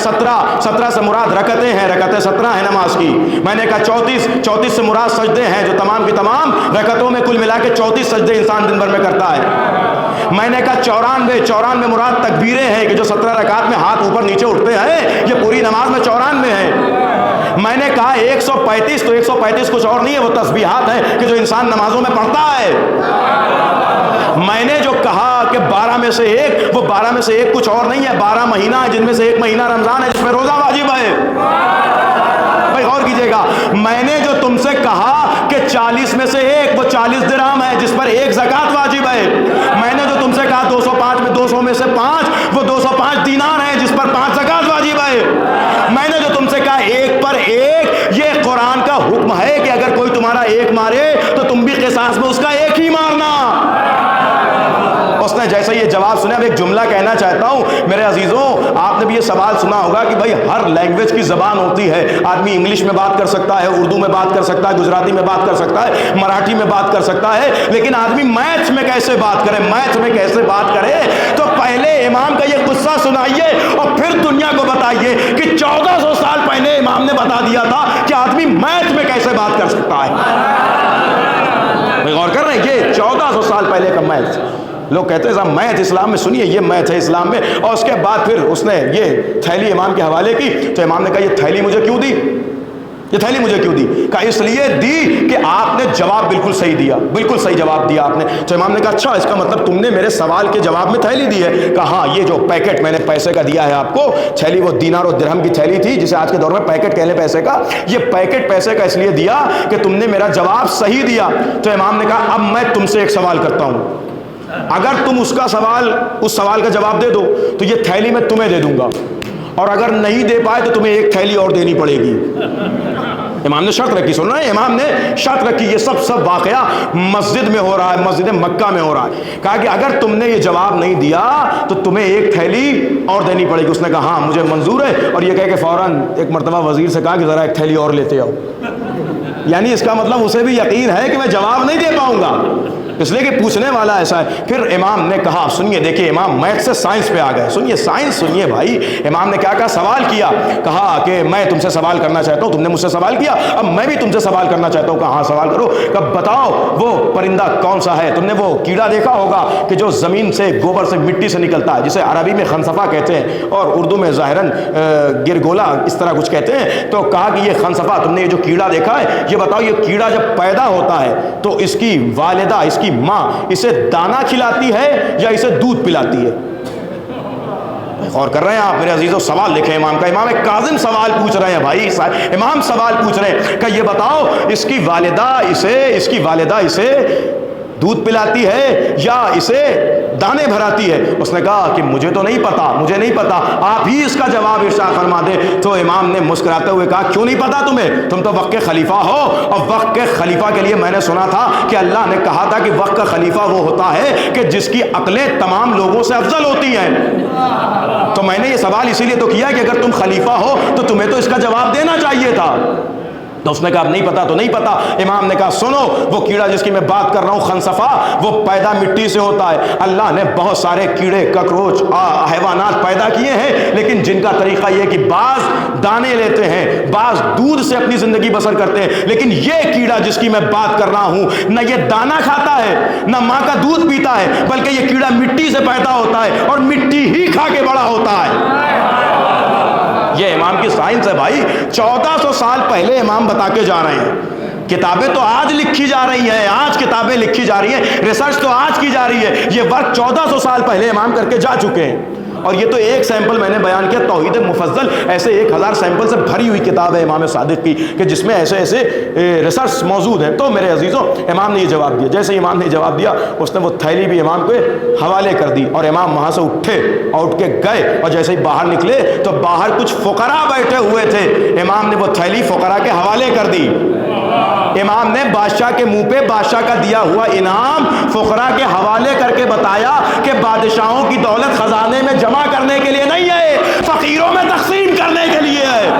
17 سے مراد رکعتیں ہیں، رکعتیں 17 ہیں نماز کی. میں نے کہا 34 سے مراد سجدے ہیں، جو تمام کی تمام رکعتوں میں کل ملا کے 34 سجدے انسان دن بھر میں کرتا ہے. میں نے کہا 94 مراد تکبیریں ہیں کہ جو 17 رکعت میں ہاتھ اوپر نیچے اٹھتے ہیں، یہ پوری نماز میں 94 ہیں. میں نے کہا 135 تو 135 کچھ اور نہیں ہے، وہ تسبیحات ہیں کہ جو انسان نمازوں میں پڑھتا ہے. میں نے جو کہا کہ 12 میں سے ایک، وہ 12 میں سے ایک کچھ اور نہیں ہے، 12 مہینہ ہے جن میں سے ایک مہینہ رمضان ہے جس میں روزہ واجب ہے۔ بھائی غور کیجئے گا، میں نے جو تم سے کہا کہ 40 میں سے ایک، وہ 40 درہم ہے جس پر ایک زکوٰۃ واجب ہے۔ میں نے جو تم سے کہا 200 میں سے 5، وہ 205 دینار ہے جس پر 5 زکوٰۃ واجب ہے۔ میں نے جو تم سے کہا ایک پر ایک، یہ قرآن کا حکم ہے کہ اگر کوئی تمہارا ایک مارے تو تم بھی قصاص میں اس کا ایک ہی مارنا۔ اس نے جیسے یہ جواب سنا، اب ایک جملہ کہنا چاہتا ہوں میرے عزیزوں، آپ نے بھی یہ سوال سنا ہوگا کہ بھائی ہر لینگویج کی زبان ہوتی ہے، آدمی انگلش میں بات کر سکتا ہے، اردو میں بات کر سکتا ہے، گجراتی میں بات کر سکتا ہے، مراٹھی میں بات کر سکتا ہے، لیکن آدمی میتھس میں کیسے بات کرے، میتھس میں کیسے بات کرے؟ تو پہلے امام کا یہ قصہ سنائیے اور پھر دنیا کو بتائیے کہ 1400 سال پہلے امام نے بتا دیا تھا کہ آدمی میتھ میں کیسے بات کر سکتا ہے۔ غور کر رہے ہیں، یہ 1400 سال پہلے کا میتھ۔ لوگ کہتے ہیں صاحب میتھ اسلام میں، سنیے یہ میتھ ہے اسلام میں۔ اور اس کے بعد پھر اس نے یہ تھیلی امام کے حوالے کی، تو امام نے کہا یہ تھیلی مجھے کیوں دی، یہ تھیلی مجھے کیوں دی؟ کہا اس لیے دی کہ آپ نے جواب بالکل صحیح دیا، بالکل صحیح جواب دیا آپ نے۔ تو امام نے کہا اچھا اس کا مطلب تم نے میرے سوال کے جواب میں تھیلی دی ہے؟ کہا ہاں، یہ جو پیکٹ میں نے پیسے کا دیا ہے آپ کو، تھیلی وہ دینار و درہم کی تھیلی تھی جسے آج کے دور میں پیکٹ کہہ لیں پیسے کا، یہ پیکٹ پیسے کا اس لیے دیا کہ تم نے میرا جواب صحیح دیا۔ تو امام نے کہا اب میں تم سے ایک سوال کرتا ہوں، اگر تم اس سوال کا جواب دے دو تو یہ تھیلی میں تمہیں دے دوں گا، اور اگر نہیں دے پائے تو تمہیں ایک تھیلی اور دینی پڑے گی۔ امام نے شرط رکھی، سن رہے ہیں، امام نے شرط رکھی۔ یہ سب واقعہ مسجد میں ہو رہا ہے، مسجد مکہ میں ہو رہا ہے۔ کہا کہ اگر تم نے یہ جواب نہیں دیا تو تمہیں ایک تھیلی اور دینی پڑے گی۔ اس نے کہا ہاں مجھے منظور ہے، اور یہ کہہ کے فوراً ایک مرتبہ وزیر سے کہا کہ ذرا ایک تھیلی اور لیتے آؤ۔ یعنی اس کا مطلب اسے بھی یقین ہے کہ میں جواب نہیں دے پاؤں گا، اس لیے کہ پوچھنے والا ایسا ہے۔ پھر امام نے کہا، سنیے دیکھیے، امام میتھ سے سائنس پہ آ گئے، سنیے سائنس سنیے بھائی۔ امام نے کیا کہا، سوال کیا، کہا کہ میں تم سے سوال کرنا چاہتا ہوں، تم نے مجھ سے سوال کیا، اب میں بھی تم سے سوال کرنا چاہتا ہوں۔ کہا ہاں سوال کرو۔ کہا بتاؤ وہ پرندہ کون سا ہے؟ تم نے وہ کیڑا دیکھا ہوگا کہ جو زمین سے، گوبر سے، مٹی سے نکلتا ہے، جسے عربی میں خنصفہ کہتے ہیں اور اردو میں ظاہراً گرگولا اس طرح کچھ کہتے ہیں۔ تو کہا کہ یہ خنصفہ، تم نے یہ جو کیڑا دیکھا ہے، یہ بتاؤ یہ کیڑا جب پیدا ہوتا ہے تو اس کی والدہ، اس کی ماں اسے دانا کھلاتی ہے یا اسے دودھ پلاتی ہے؟ غور کر رہے ہیں آپ میرے عزیزوں، سوال دیکھیں امام کا، امام کاظم سوال پوچھ رہے ہیں بھائی، امام سوال پوچھ رہے ہیں کہ یہ بتاؤ اس کی والدہ اسے دودھ پلاتی ہے یا اسے دانے بھراتی ہے؟ اس نے کہا کہ مجھے تو نہیں پتا، مجھے نہیں پتا، آپ ہی اس کا جواب ارشاد فرما دیں۔ تو امام نے مسکراتے ہوئے کہا کیوں نہیں پتا تمہیں؟ تم تو وقت کے خلیفہ ہو، اور وقت کے خلیفہ کے لیے میں نے سنا تھا کہ اللہ نے کہا تھا کہ وقت کا خلیفہ وہ ہوتا ہے کہ جس کی عقلیں تمام لوگوں سے افضل ہوتی ہیں۔ تو میں نے یہ سوال اسی لیے تو کیا کہ اگر تم خلیفہ ہو تو تمہیں تو اس کا جواب دینا چاہیے تھا۔ تو اس نے کہا نہیں پتا تو نہیں پتا۔ امام نے کہا سنو، وہ کیڑا جس کی میں بات کر رہا ہوں خنصفہ، وہ پیدا مٹی سے ہوتا ہے۔ اللہ نے بہت سارے کیڑے، ککروچ، حیوانات پیدا کیے ہیں، لیکن جن کا طریقہ یہ کہ بعض دانے لیتے ہیں، بعض دودھ سے اپنی زندگی بسر کرتے ہیں، لیکن یہ کیڑا جس کی میں بات کر رہا ہوں، نہ یہ دانا کھاتا ہے، نہ ماں کا دودھ پیتا ہے، بلکہ یہ کیڑا مٹی سے پیدا ہوتا ہے اور مٹی ہی کھا کے بڑا ہوتا ہے۔ یہ امام کی سائنس ہے بھائی، 1400 سال پہلے امام بتا کے جا رہے ہیں۔ کتابیں تو آج لکھی جا رہی ہیں، آج کتابیں لکھی جا رہی ہیں، ریسرچ تو آج کی جا رہی ہے، یہ ورک 1400 سال پہلے امام کر کے جا چکے ہیں۔ اور یہ تو ایک سیمپل میں نے بیان کیا، توحید مفضل ایسے 1000 سیمپل سے بھری ہوئی کتاب ہے امام صادق کی کہ جس میں ایسے ریسرچ موجود ہیں۔ تو میرے عزیزوں، امام نے یہ جواب دیا، جیسے امام نے جواب دیا اس نے وہ تھیلی بھی امام کے حوالے کر دی، اور امام وہاں سے اٹھے اور اٹھ کے گئے، اور جیسے ہی باہر نکلے تو باہر کچھ فقراء بیٹھے ہوئے تھے، امام نے وہ تھیلی فقراء کے حوالے کر دی۔ امام نے بادشاہ کے منہ پہ بادشاہ کا دیا ہوا انعام فقراء کے حوالے کر کے بتایا کہ بادشاہوں کی دولت خزانے میں جمع کرنے کے لیے نہیں ہے، فقیروں میں تقسیم کرنے کے لیے ہے۔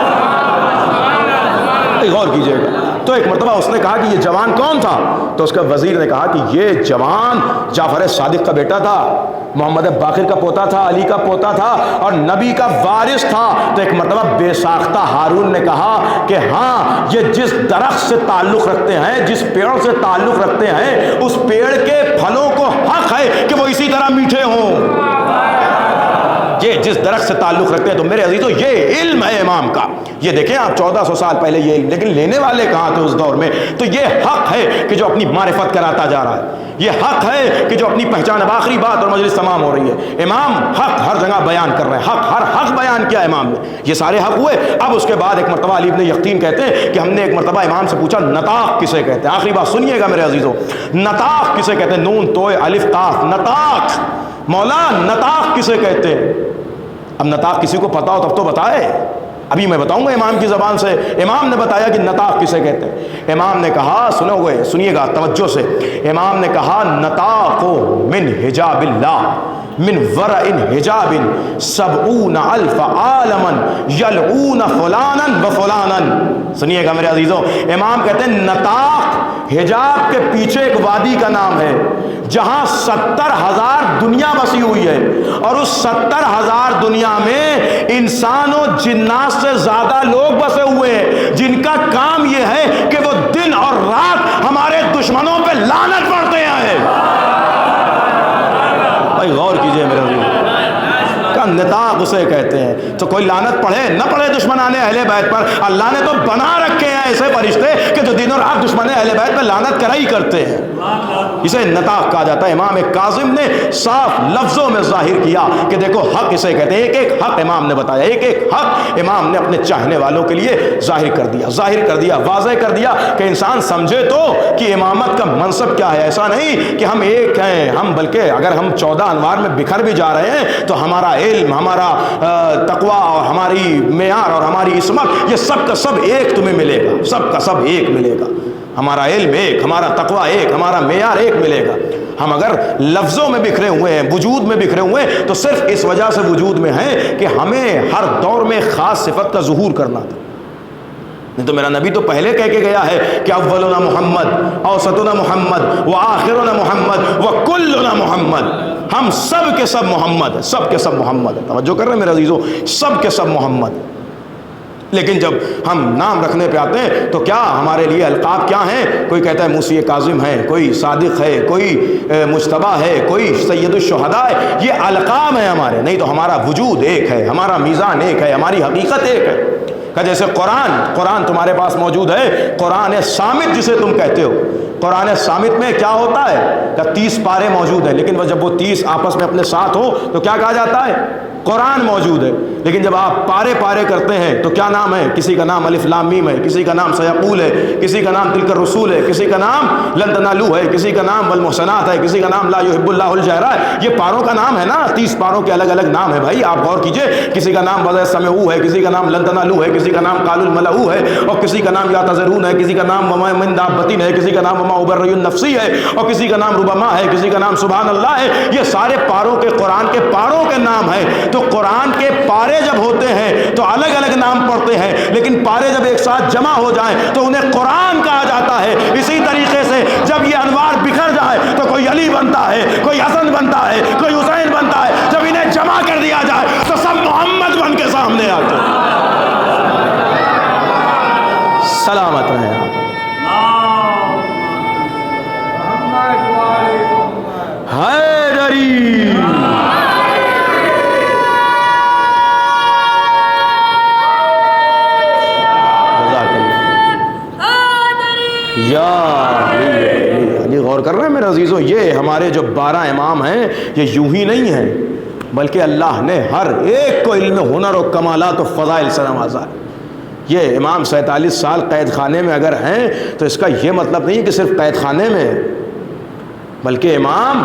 غور کیجئے گا۔ تو ایک مرتبہ اس نے کہا کہ یہ جوان کون تھا؟ تو اس کا وزیر نے کہا کہ یہ جوان جعفر صادق کا بیٹا تھا، محمد باقر کا پوتا تھا، علی کا پوتا تھا، اور نبی کا وارث تھا۔ تو ایک مرتبہ بے ساختہ ہارون نے کہا کہ ہاں، یہ جس درخت سے تعلق رکھتے ہیں، جس پیڑ سے تعلق رکھتے ہیں، اس پیڑ کے پھلوں کو حق ہے کہ وہ اسی طرح میٹھے ہوں۔ یہ جس درخت سے تعلق رکھتے ہیں۔ تو میرے عزیزو، یہ علم ہے امام کا۔ یہ دیکھیں آپ 1400 سال پہلے یہ علم، لیکن لینے والے کہاں تھے اس دور میں؟ تو یہ حق ہے کہ جو اپنی معرفت کراتا جا رہا ہے۔ یہ حق ہے کہ جو اپنی پہچان، اب آخری بات اور مجلس تمام ہو رہی ہے، امام حق ہر جگہ بیان کر رہے ہیں، حق ہر حق بیان کیا امام نے، یہ سارے حق ہوئے۔ اب اس کے بعد ایک مرتبہ علی ابن یقطین کہتے ہیں کہ ہم نے ایک مرتبہ امام سے پوچھا نطاق کسے کہتے ہیں؟ آخری بات سنیے گا میرے عزیزو، نطاق کسے کہتے ہیں؟ نون توئے الف قاف، نطاق، مولا نطاق کسے کہتے ہیں؟ اب نطاق کسی کو پتا ہو تب تو بتائے، ابھی میں بتاؤں گا امام کی زبان سے۔ امام نے بتایا کہ نطاق کسے کہتے ہیں۔ امام نے کہا، سنو گے سنیے گا توجہ سے، امام نے کہا نطاق من حجاب اللہ من ورع حجاب 70,000 عالما یلعون فلانا و فلانا۔ سنیے گا میرے عزیزوں، امام کہتے ہیں نطاق حجاب کے پیچھے ایک وادی کا نام ہے جہاں 70,000 دنیا بسی ہوئی ہے، اور اس 70,000 دنیا میں انسان و جنات سے زیادہ لوگ بسے ہوئے ہیں جن کا کام یہ ہے کہ وہ دن اور رات ہمارے دشمنوں پہ لعنت پڑھتے ہیں۔ بھائی غور کیجئے میرے عزیز، کا نطاق اسے کہتے ہیں۔ تو کوئی لعنت پڑھے نہ پڑھے دشمنان اہل بیت پر، اللہ نے تو بنا رکھے ہیں ایسے فرشتے کہ جو دن اور رات دشمن اہل بیت پر لعنت کرا ہی کرتے ہیں، اسے نطاق کہا جاتا ہے۔ امام کاظم نے صاف لفظوں میں ظاہر کیا کہ دیکھو حق اسے کہتے ہیں، ایک ایک حق امام نے بتایا، ایک ایک حق امام نے اپنے چاہنے والوں کے لیے ظاہر کر دیا، واضح کر دیا کہ انسان سمجھے تو کہ امامت کا منصب کیا ہے۔ ایسا نہیں کہ ہم ایک ہیں، ہم بلکہ اگر ہم 14 انوار میں بکھر بھی جا رہے ہیں تو ہمارا علم، ہمارا تقویٰ اور ہماری معیار اور ہماری عصمت، یہ سب کا سب ایک تمہیں ملے گا، سب کا سب ایک ملے گا۔ ہمارا علم ایک، ہمارا تقویٰ ایک، ہمارا معیار ایک ملے گا۔ ہم اگر لفظوں میں بکھرے ہوئے ہیں، وجود میں بکھرے ہوئے ہیں، تو صرف اس وجہ سے وجود میں ہیں کہ ہمیں ہر دور میں خاص صفت کا ظہور کرنا تھا۔ نہیں تو میرا نبی تو پہلے کہہ کے گیا ہے کہ اولنا محمد، اوسطنا محمد، وآخرنا محمد، وکلنا محمد، ہم سب کے سب محمد ہیں، سب کے سب محمد ہیں۔ توجہ کر رہے ہیں میرے عزیزو، سب کے سب محمد ہیں۔ لیکن جب ہم نام رکھنے پہ آتے ہیں تو کیا ہمارے لیے القاب کیا ہیں؟ کوئی کہتا ہے موسی کاظم ہے، کوئی صادق ہے، کوئی مجتبی ہے، کوئی سید الشہداء ہے، یہ القاب ہیں ہمارے۔ نہیں تو ہمارا وجود ایک ہے، ہمارا میزان ایک ہے، ہماری حقیقت ایک ہے۔ کہ جیسے قرآن تمہارے پاس موجود ہے، قرآن صامت جسے تم کہتے ہو، قرآن صامت میں کیا ہوتا ہے کہ 30 پارے موجود ہیں، لیکن جب وہ 30 آپس میں اپنے ساتھ ہو تو کیا کہا جاتا ہے؟ قرآن موجود ہے۔ لیکن جب آپ پارے پارے کرتے ہیں تو کیا نام ہے؟ کسی کا نام الف لام میم ہے، کسی کا نام سیقول ہے، کسی کا نام تلک الرسول ہے، کسی کا نام لن تنالوا ہے، کسی کا نام والمحسنات ہے، کسی کا نام لا یحب اللہ الجہر ہے۔ یہ پاروں کا نام ہے نا، 30 پاروں کے الگ الگ نام ہے بھائی، آپ غور کیجئے۔ کسی کا نام وضع سمعو ہے، کسی کا نام لن تنالوا ہے، کسی کا نام قال الملأ ہے، اور کسی کا نام یا تذرون ہے، کسی کا نام وما من دابۃ ہے، کسی کا نام وما ابرئ النفسی ہے، اور کسی کا نام ربما ہے، کسی کا نام سبحان اللہ ہے۔ یہ سارے پاروں کے قرآن کے پاروں کے نام ہیں۔ تو قرآن کے پارے جب ہوتے ہیں تو الگ الگ نام پڑتے ہیں، لیکن پارے جب ایک ساتھ جمع ہو جائیں تو انہیں قرآن کہا جاتا ہے۔ اسی طریقے سے جب یہ انوار بکھر جائے تو کوئی علی بنتا ہے، کوئی حسن بنتا ہے، کوئی حسین بنتا ہے، جب انہیں جمع کر دیا جائے تو سب محمد بن کے سامنے آتے ہیں۔ سلامت رہیں آپ۔ حیدری یا علی، غور کر رہے ہیں میرے عزیزوں، یہ ہمارے جو 12 امام ہیں یہ یوں ہی نہیں ہیں، بلکہ اللہ نے ہر ایک کو علم، ہنر و کمالات و فضائل سے نوازا ہے۔ یہ امام 47 سال قید خانے میں اگر ہیں تو اس کا یہ مطلب نہیں کہ صرف قید خانے میں، بلکہ امام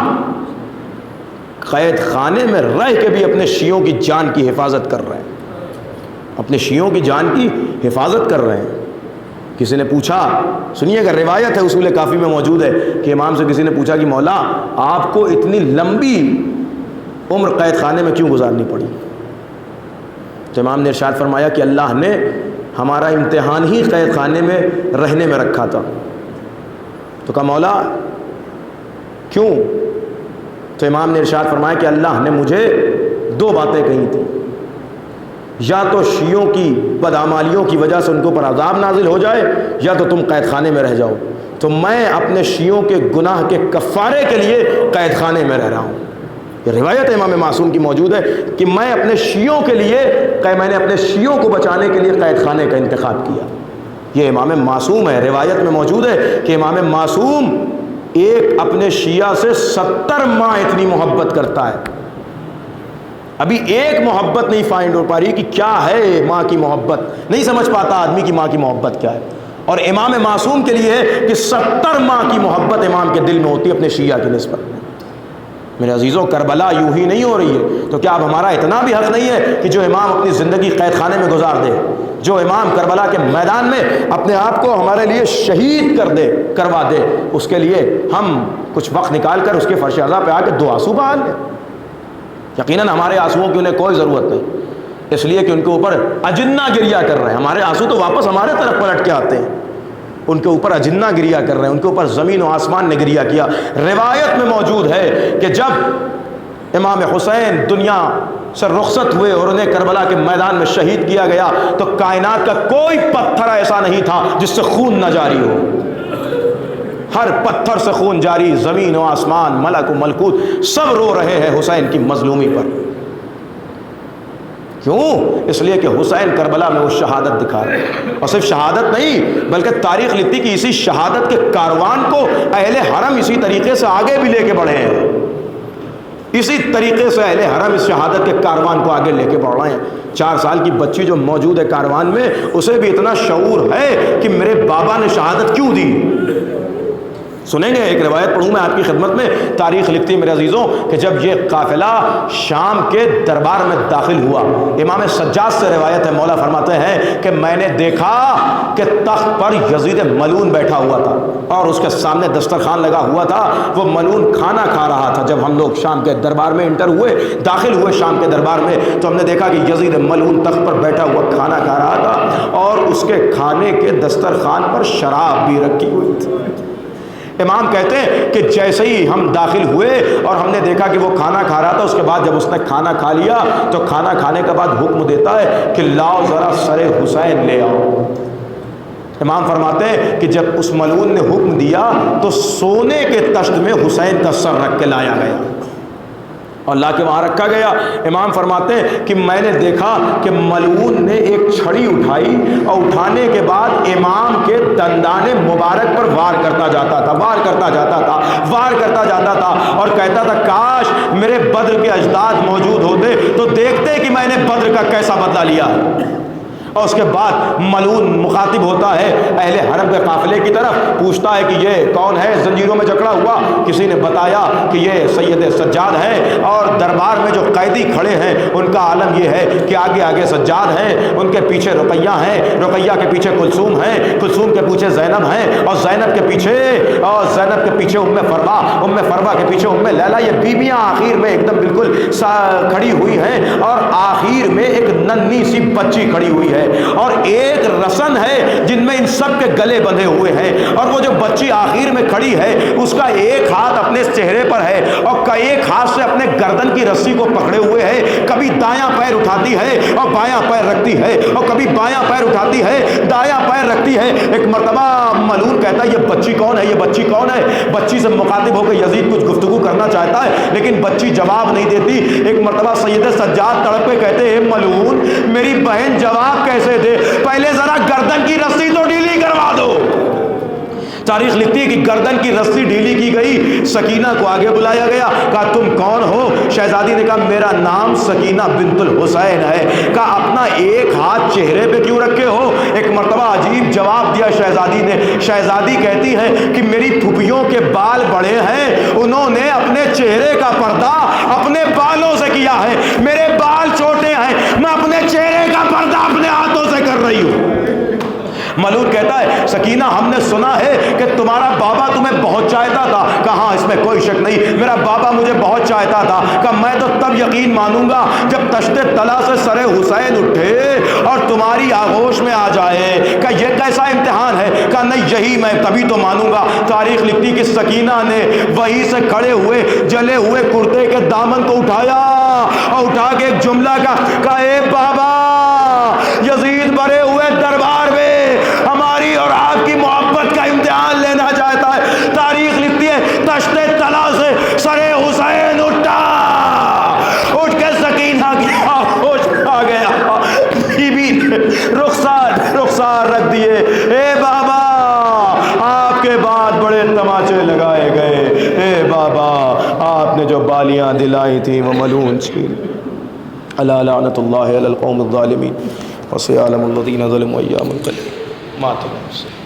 قید خانے میں رہ کے بھی اپنے شیعوں کی جان کی حفاظت کر رہے ہیں، اپنے شیعوں کی جان کی حفاظت کر رہے ہیں۔ کسی نے پوچھا، سنیے گا روایت ہے اصول کافی میں موجود ہے کہ امام سے کسی نے پوچھا کہ مولا آپ کو اتنی لمبی عمر قید خانے میں کیوں گزارنی پڑی؟ تو امام نے ارشاد فرمایا کہ اللہ نے ہمارا امتحان ہی قید خانے میں رہنے میں رکھا تھا۔ تو کہا مولا کیوں؟ تو امام نے ارشاد فرمایا کہ اللہ نے مجھے 2 باتیں کہی تھیں، یا تو شیعوں کی بدعمالیوں کی وجہ سے ان کے اوپر عذاب نازل ہو جائے، یا تو تم قید خانے میں رہ جاؤ۔ تو میں اپنے شیعوں کے گناہ کے کفارے کے لیے قید خانے میں رہ رہا ہوں۔ یہ روایت امام معصوم کی موجود ہے کہ میں اپنے شیعوں کے لیے، میں نے اپنے شیعوں کو بچانے کے لیے قید خانے کا انتخاب کیا۔ یہ امام معصوم ہے، روایت میں موجود ہے کہ امام معصوم ایک اپنے شیعہ سے 70 ماں اتنی محبت کرتا ہے. ابھی ایک محبت نہیں فائنڈ ہو پا رہی کہ کیا ہے ماں کی محبت. نہیں سمجھ پاتا آدمی کی ماں کی محبت کیا ہے. اور امام معصوم کے لیے ہے کہ 70 ماں کی محبت امام کے دل میں ہوتی ہے اپنے شیعہ کی نسبت. میرے عزیزوں، کربلا یوں ہی نہیں ہو رہی ہے. تو کیا اب ہمارا اتنا بھی حق نہیں ہے کہ جو امام اپنی زندگی قید خانے میں گزار دے، جو امام کربلا کے میدان میں اپنے آپ کو ہمارے لیے شہید کروا دے، اس کے لیے ہم کچھ وقت نکال کر اس کے فرش عزا پہ آ کے 2 آنسو بہا لیں؟ یقیناً ہمارے آنسوؤں کی انہیں کوئی ضرورت نہیں، اس لیے کہ ان کے اوپر اجنہ گریا کر رہے ہیں. ہمارے آنسو تو واپس ہمارے طرف پلٹ کے آتے ہیں. ان کے اوپر اجنہ گریا کر رہے ہیں، ان کے اوپر زمین و آسمان نے گریا کیا. روایت میں موجود ہے کہ جب امام حسین دنیا سے رخصت ہوئے اور انہیں کربلا کے میدان میں شہید کیا گیا تو کائنات کا کوئی پتھر ایسا نہیں تھا جس سے خون نہ جاری ہو. ہر پتھر سے خون جاری. زمین و آسمان، ملک و ملکوت سب رو رہے ہیں حسین کی مظلومی پر. کیوں؟ اس لیے کہ حسین کربلا میں وہ شہادت دکھا رہے ہیں. اور صرف شہادت نہیں بلکہ تاریخ لکھتی کہ اسی شہادت کے کاروان کو اہل حرم اسی طریقے سے آگے بھی لے کے بڑھے ہیں. اسی طریقے سے اہل حرم اس شہادت کے کاروان کو آگے لے کے بڑھ رہے ہیں. 4 سال کی بچی جو موجود ہے کاروان میں، اسے بھی اتنا شعور ہے کہ میرے بابا نے شہادت کیوں دی. سنیں گے ایک روایت پڑھوں میں آپ کی خدمت میں. تاریخ لکھتی ہے میرے عزیزوں کہ جب یہ قافلہ شام کے دربار میں داخل ہوا، امام سجاد سے روایت ہے، مولا فرماتے ہیں کہ میں نے دیکھا کہ تخت پر یزید ملعون بیٹھا ہوا تھا اور اس کے سامنے دسترخوان لگا ہوا تھا. وہ ملعون کھانا کھا رہا تھا. جب ہم لوگ شام کے دربار میں داخل ہوئے شام کے دربار میں، تو ہم نے دیکھا کہ یزید ملعون تخت پر بیٹھا ہوا کھانا کھا رہا تھا اور اس کے کھانے کے دسترخوان پر شراب بھی رکھی ہوئی تھی. امام کہتے ہیں کہ جیسے ہی ہم داخل ہوئے اور ہم نے دیکھا کہ وہ کھانا کھا رہا تھا، اس کے بعد جب اس نے کھانا کھا لیا تو کھانا کھانے کے بعد حکم دیتا ہے کہ لاؤ ذرا سر حسین لے آؤ. امام فرماتے ہیں کہ جب اس ملعون نے حکم دیا تو سونے کے تشت میں حسین کا سر رکھ کے لایا گیا اور لا کے وہاں رکھا گیا. امام فرماتے ہیں کہ میں نے دیکھا کہ ملعون نے ایک چھڑی اٹھائی اور اٹھانے کے بعد امام کے دندان مبارک پر وار کرتا جاتا تھا اور کہتا تھا کاش میرے بدر کے اجداد موجود ہوتے تو دیکھتے کہ میں نے بدر کا کیسا بدلہ لیا. اور اس کے بعد ملعون مخاطب ہوتا ہے اہل حرم کے قافلے کی طرف، پوچھتا ہے کہ یہ کون ہے زنجیروں میں جکڑا ہوا؟ کسی نے بتایا کہ یہ سید سجاد ہیں اور دربار میں جو قیدی کھڑے ہیں ان کا عالم یہ ہے کہ آگے سجاد ہیں، ان کے پیچھے رقیہ ہیں، رقیہ کے پیچھے کلثوم ہیں، کلثوم کے پیچھے زینب ہیں اور زینب کے پیچھے ام فروا کے پیچھے ام لیلا. یہ بیویاں آخر میں ایک دم بالکل کھڑی ہوئی ہیں اور آخر میں ایک ننھی سی بچی کھڑی ہوئی ہے اور ایک رسن ہے جن میں ان سب کے گلے بندھے ہوئے ہیں. اور وہ جو بچی آخر میں کھڑی ہے اس کا ایک ہاتھ اپنے چہرے پر ہے اور ایک ہاتھ سے اپنے گردن کی رسی کو پکڑے ہوئے ہے. کبھی دایاں پیر اٹھاتی ہے اور بایاں پیر رکھتی ہے اور کبھی بایاں پیر اٹھاتی ہے دایاں پیر رکھتی ہے. ایک مرتبہ ملعون کہتا ہے یہ بچی کون ہے؟ بچی سے مخاطب ہو کے یزید کچھ گفتگو کرنا چاہتا ہے لیکن بچی جواب نہیں دیتی. ایک مرتبہ سید سجاد تڑپ کے کہتے ہیں ملعون میری بہن جواب کیسے دے؟ پہلے ذرا گردن کی رسی تو ڈھیلی کروا دو. تاریخ لکھتی ہے کہ گردن کی رسی ڈھیلی کی گئی. سکینہ کو آگے بلایا گیا، کہا تم کون ہو؟ شہزادی نے کہا میرا نام سکینہ بنت الحسین ہے. کہا اپنا ایک ہاتھ چہرے پہ کیوں رکھے ہو؟ ایک مرتبہ عجیب جواب دیا شہزادی نے. شہزادی کہتی ہے کہ میری پھوپھیوں کے بال بڑے ہیں، انہوں نے اپنے چہرے کا پردہ اپنے بالوں سے کیا ہے. میرے بال چھوٹے ہیں، میں اپنے چہرے کا پردہ اپنے ہاتھوں سے کر رہی ہوں. ملعون کہتا ہے سکینہ ہم نے سنا ہے کہ تمہارا بابا تمہیں بہت چاہتا تھا. کہاں اس میں کوئی شک نہیں، میرا بابا مجھے بہت چاہتا تھا. کہ میں تو تب یقین مانوں گا جب تشت طلا سے سر حسین اٹھے اور تمہاری آغوش میں آ جائے. کہ یہ کیسا امتحان ہے؟ کہ نہیں یہی میں تبھی تو مانوں گا. تاریخ لکھتی کہ سکینہ نے وہیں سے کھڑے ہوئے جلے ہوئے کرتے کے دامن کو اٹھایا اور اٹھا کے ایک جملہ کا اے بابا یزید بھرے ہوئے دربار میں ہماری اور آپ کی محبت کا امتحان لینا چاہتا ہے. تاریخ لکھتی ہے تشت طلا سے سر حسین اٹھا، اٹھ کے سکینہ کی آغوش آ گیا. بیوی نے رخسار رکھ دیے. اے بابا آپ کے بعد بڑے تماچے لگائے گئے الہی تھی وہ ملعون تھی الا لعنت اللہ علی القوم الظالمین وسيعلم الذين ظلموا أيام القيامة.